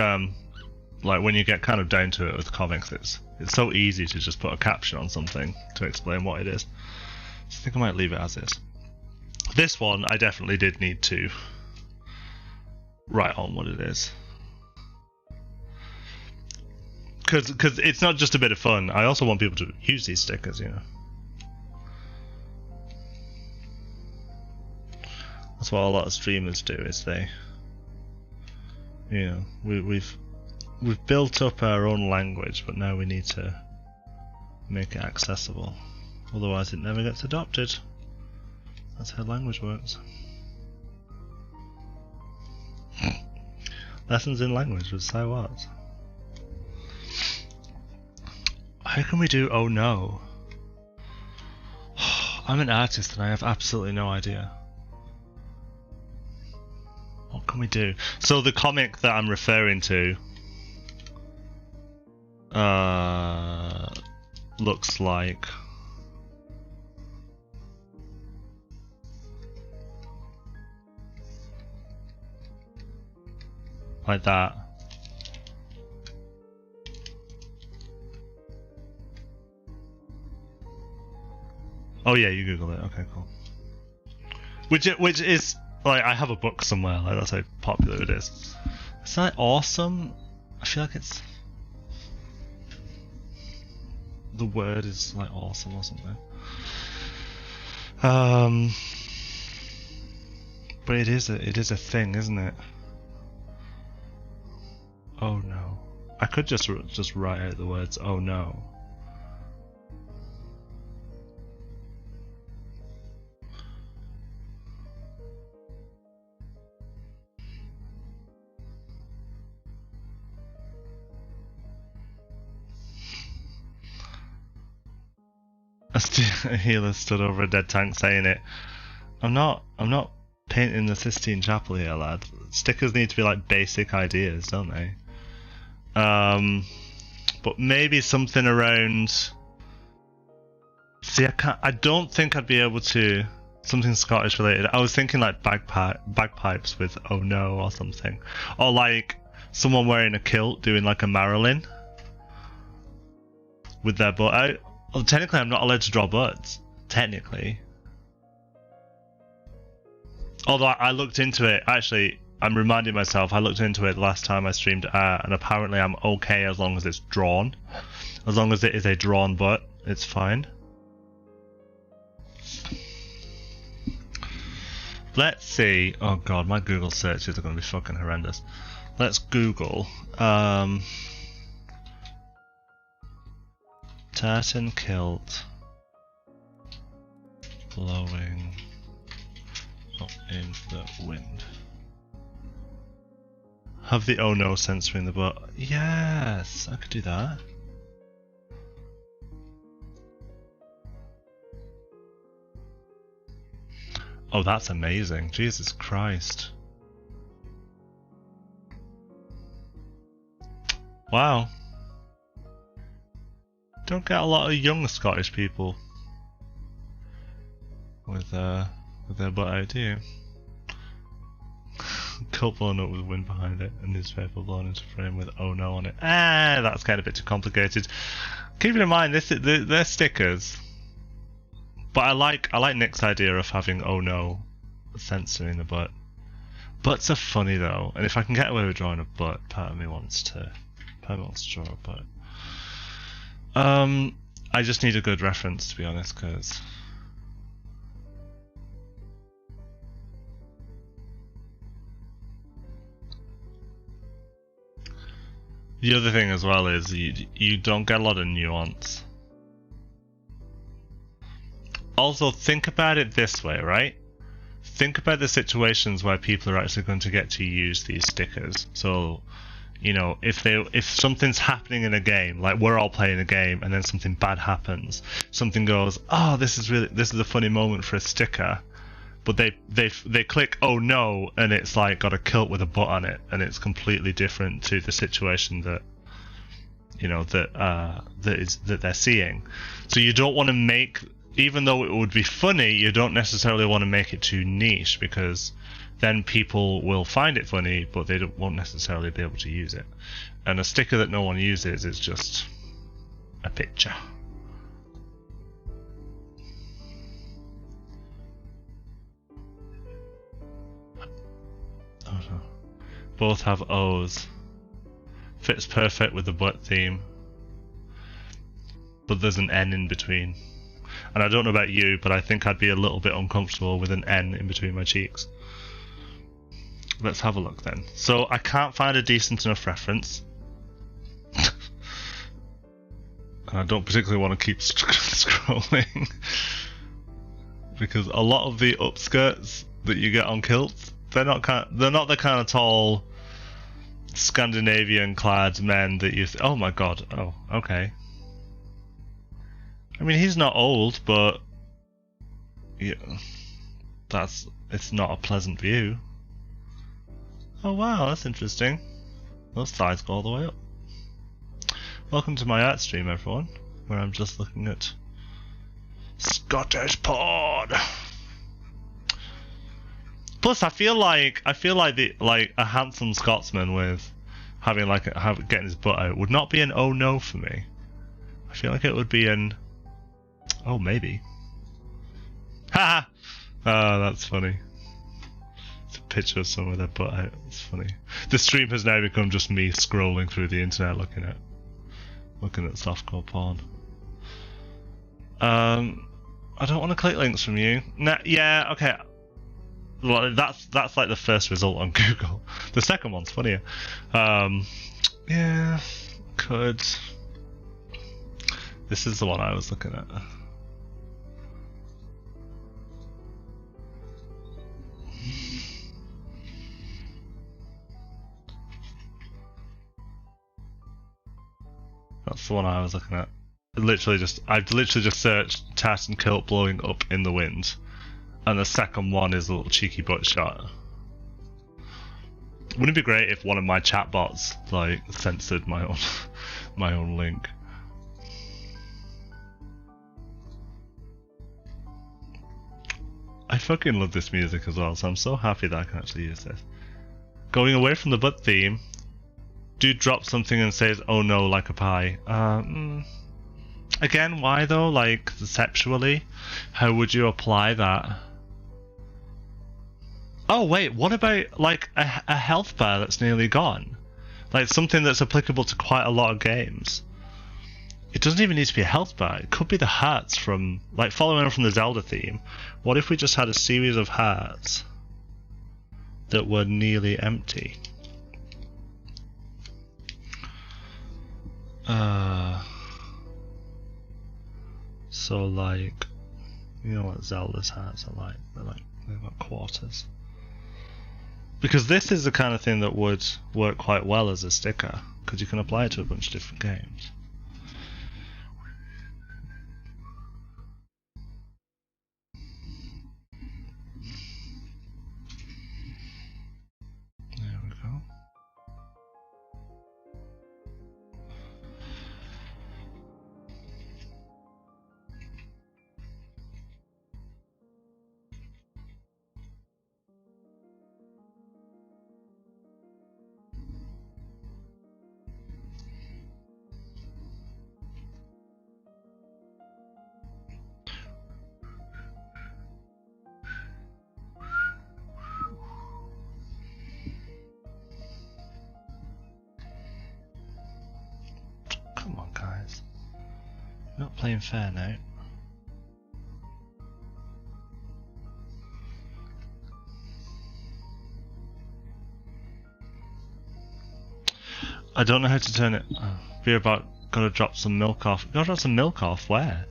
A: like when you get kind of down to it with comics, it's so easy to just put a caption on something to explain what it is. So I think I might leave it as is. This one I definitely did need to write on what it is. Because it's not just a bit of fun, I also want people to use these stickers, you know. That's what a lot of streamers do, is they, you know, we've built up our own language, but now we need to make it accessible. Otherwise it never gets adopted. That's how language works. Lessons in language with So What? How can we do oh no? I'm an artist and I have absolutely no idea. What can we do? So the comic that I'm referring to looks like that. Oh yeah, you Google it. Okay, cool. Which is like, I have a book somewhere. Like, that's how popular it is. Is that awesome? I feel like it's, the word is like awesome or something. But it is a thing, isn't it? Oh no. I could just write out the words oh no. A healer stood over a dead tank saying it. I'm not painting the Sistine Chapel here, lad. Stickers need to be like basic ideas, don't they? But maybe something around. See, I don't think I'd be able to. Something Scottish related. I was thinking like bagpipes with oh no or something, or like someone wearing a kilt doing like a Marilyn with their butt out. Well, technically, I'm not allowed to draw butts. Technically. Although I looked into it, actually, I'm reminding myself, I looked into it last time I streamed art, and apparently I'm okay as long as it's drawn. As long as it is a drawn butt, it's fine. Let's see. Oh god, my Google searches are going to be fucking horrendous. Let's Google. Tartan kilt blowing up in the wind. Have the oh no sensor in the butt. Yes, I could do that. Oh, that's amazing. Jesus Christ. Wow. Don't get a lot of young Scottish people with their butt out, do you? Coat blown up with wind behind it, and newspaper blown into frame with oh no on it. That's kind of a bit too complicated. Keeping in mind, they're stickers. But I like Nick's idea of having oh no sensor in the butt. Butts are funny though, and if I can get away with drawing a butt, part of me wants to draw a butt. I just need a good reference, to be honest, because the other thing as well is you don't get a lot of nuance. Also, think about it this way, right? Think about the situations where people are actually going to get to use these stickers. So, you know, if something's happening in a game, like we're all playing a game, and then something bad happens, something goes, oh, this is a funny moment for a sticker, but they click oh no, and it's like got a kilt with a butt on it, and it's completely different to the situation that, you know, that they're seeing. So you don't want to make, even though it would be funny, you don't necessarily want to make it too niche, because then people will find it funny, but they won't necessarily be able to use it. And a sticker that no one uses is just a picture. Oh no. Both have O's. Fits perfect with the butt theme. But there's an N in between. And I don't know about you, but I think I'd be a little bit uncomfortable with an N in between my cheeks. Let's have a look then. So I can't find a decent enough reference. And I don't particularly want to keep scrolling. Because a lot of the upskirts that you get on kilts, they're not the kind of tall Scandinavian clad men that you oh my god, oh, okay. I mean, he's not old, but yeah, it's not a pleasant view. Oh wow, that's interesting. Those thighs go all the way up. Welcome to my art stream, everyone, where I'm just looking at Scottish porn. Plus, I feel like a handsome Scotsman with getting his butt out would not be an oh no for me. I feel like it would be an oh maybe. Ha! Oh, that's funny. It's a picture of someone with their butt out. It's funny. The stream has now become just me scrolling through the internet looking at softcore porn. I don't want to click links from you. Nah, yeah, okay. Well, that's like the first result on Google. The second one's funnier. Yeah, could. This is the one I was looking at. That's the one I was looking at. I've literally just searched Tat and Kilt blowing up in the wind, and the second one is a little cheeky butt shot. Wouldn't it be great if one of my chatbots like censored my own link? I fucking love this music as well, so I'm so happy that I can actually use this. Going away from the butt theme, dude drops something and says, "Oh no," like a pie. Again, why though? Like, conceptually, how would you apply that? Oh wait, what about like a health bar that's nearly gone? Like something that's applicable to quite a lot of games. It doesn't even need to be a health bar. It could be the hearts from, like, following on from the Zelda theme. What if we just had a series of hearts that were nearly empty? So like, you know what Zelda's hearts are like? They've got quarters. Because this is the kind of thing that would work quite well as a sticker, because you can apply it to a bunch of different games. There we go. Come on, guys. We're not playing fair now. I don't know how to turn it. Be about gotta drop some milk off. Gotta drop some milk off where?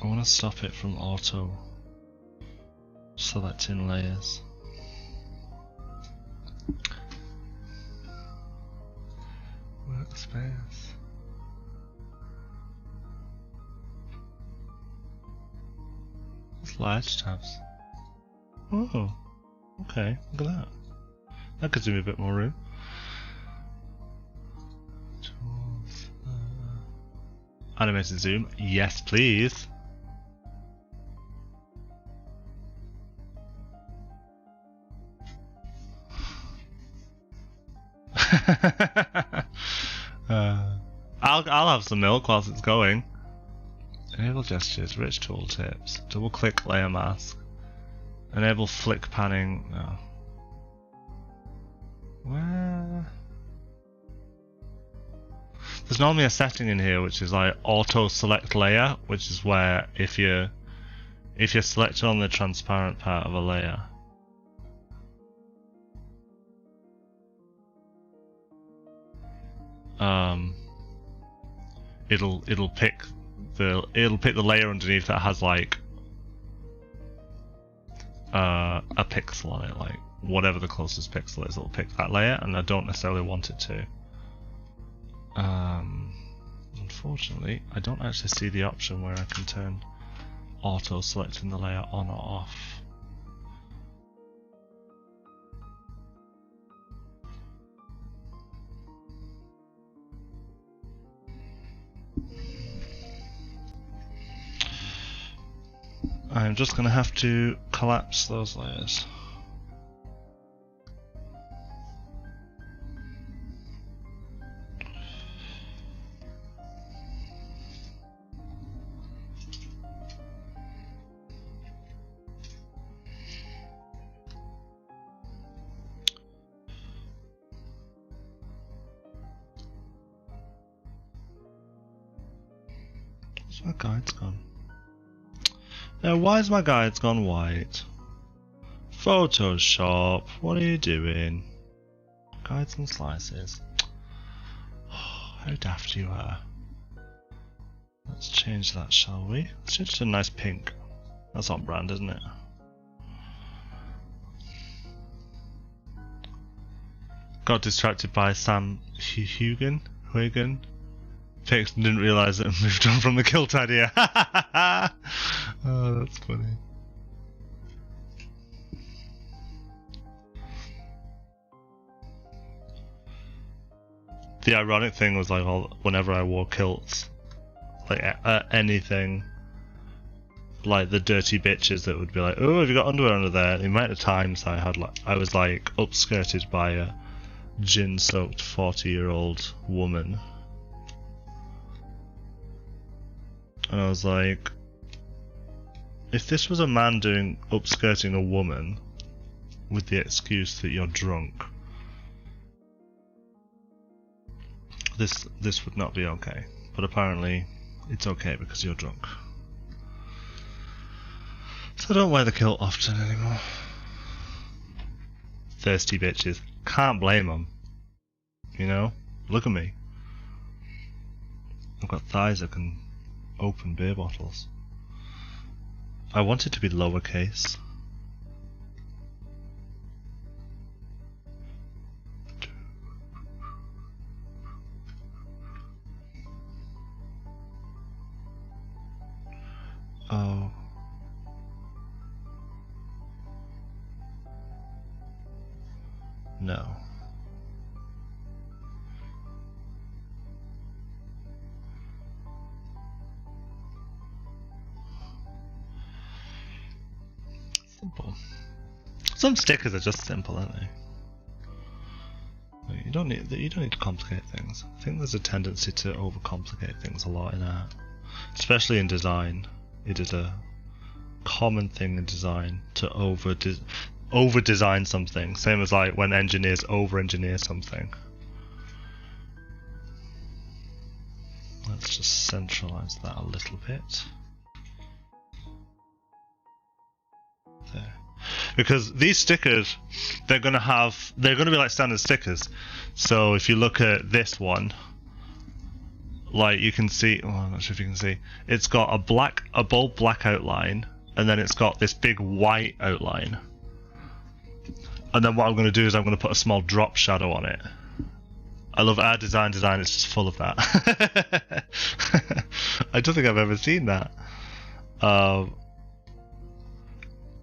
A: I want to stop it from auto selecting layers. Workspace. It's large tabs. Oh, okay, look at that. That gives me a bit more room. Tools, animated zoom, yes please. I'll have some milk whilst it's going. Enable gestures, rich tooltips, double click layer mask, enable flick panning. No. Where? There's normally a setting in here which is like auto select layer, which is where if you're selected on the transparent part of a layer, it'll pick the layer underneath that has like a pixel on it, like whatever the closest pixel is, it'll pick that layer, and I don't necessarily want it to. Unfortunately, I don't actually see the option where I can turn auto selecting the layer on or off. I'm just going to have to collapse those layers. Where's my guides gone? Now, why has my guides gone white? Photoshop, what are you doing? Guides and slices. How daft you are. Let's change that, shall we? Let's change it to a nice pink. That's on brand, isn't it? Got distracted by Sam Huygen. Fixed and didn't realise that it moved on from the kilt idea. Oh, that's funny. The ironic thing was like, whenever I wore kilts, like anything, like the dirty bitches that would be like, "Oh, have you got underwear under there?" The amount of times I was like upskirted by a gin-soaked 40-year-old woman, and I was like, if this was a man doing upskirting a woman with the excuse that you're drunk, this would not be okay. But apparently it's okay because you're drunk. So I don't wear the kilt often anymore. Thirsty bitches. Can't blame them. You know? Look at me. I've got thighs that can open beer bottles. I want it to be lowercase. Oh. No. Simple. Some stickers are just simple, aren't they? You don't need to complicate things. I think there's a tendency to overcomplicate things a lot in art, especially in design. It is a common thing in design to over design something. Same as like when engineers over engineer something. Let's just centralize that a little bit. There. Because these stickers, they're gonna be like standard stickers. So if you look at this one, like you can see, oh, I'm not sure if you can see, it's got a bold black outline, and then it's got this big white outline. And then what I'm going to do is I'm going to put a small drop shadow on it. I love our design, it's just full of that. I don't think I've ever seen that. But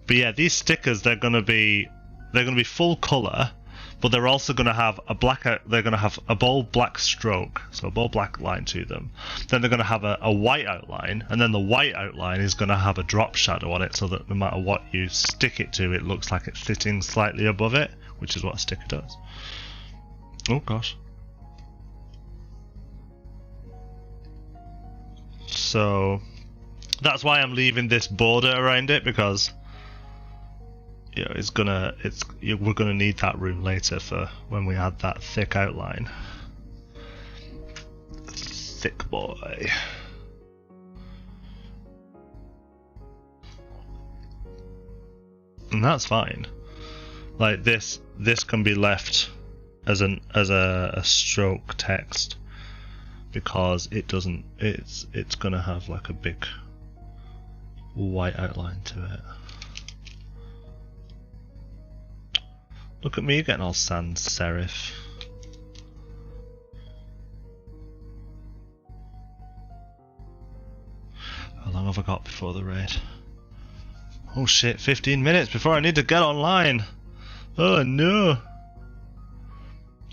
A: yeah, these stickers, they're going to be full color, but they're also going to have they're going to have a bold black stroke, so a bold black line to them. Then they're going to have a white outline, and then the white outline is going to have a drop shadow on it, so that no matter what you stick it to, it looks like it's sitting slightly above it, which is what a sticker does. Oh gosh. So that's why I'm leaving this border around it, because you know, we're gonna need that room later for when we add that thick outline. Thick boy. And that's fine. Like this can be left as a stroke text, because it's gonna have like a big white outline to it. Look at me getting all sans serif. How long have I got before the raid? Oh shit, 15 minutes before I need to get online. Oh no.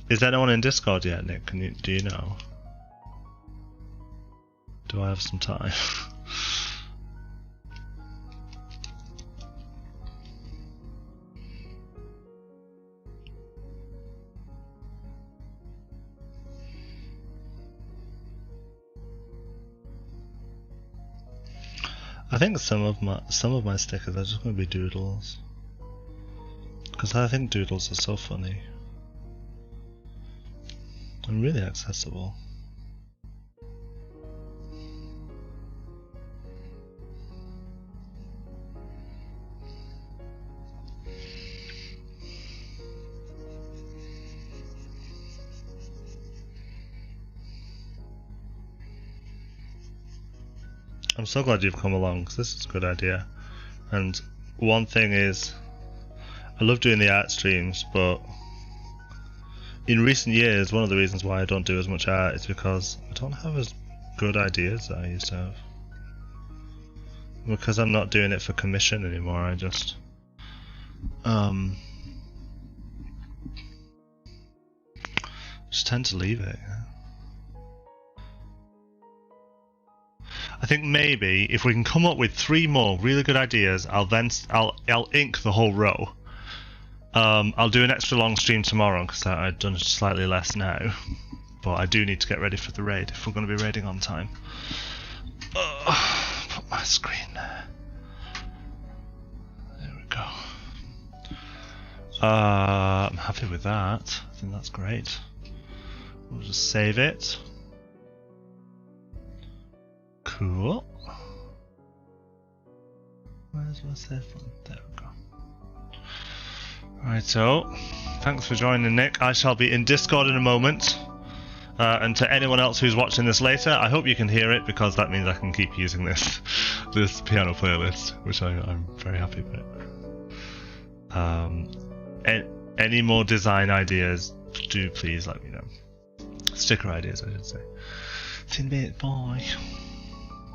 A: Is anyone in Discord yet, Nick? Do you know? Do I have some time? I think some of my stickers are just going to be doodles, because I think doodles are so funny and really accessible. I'm so glad you've come along, because this is a good idea. And one thing is, I love doing the art streams, but in recent years, one of the reasons why I don't do as much art is because I don't have as good ideas that I used to have. Because I'm not doing it for commission anymore, I just tend to leave it. I think maybe if we can come up with 3 more really good ideas, I'll ink the whole row. I'll do an extra long stream tomorrow because I've done slightly less now, but I do need to get ready for the raid if we're going to be raiding on time. Put my screen there. There we go. I'm happy with that. I think that's great. We'll just save it. Cool. Where's my save one? There we go. Right, so thanks for joining, Nick. I shall be in Discord in a moment. And to anyone else who's watching this later, I hope you can hear it because that means I can keep using this piano playlist, which I'm very happy about. Any more design ideas, do please let me know. Sticker ideas, I should say. See you in a bit, bye.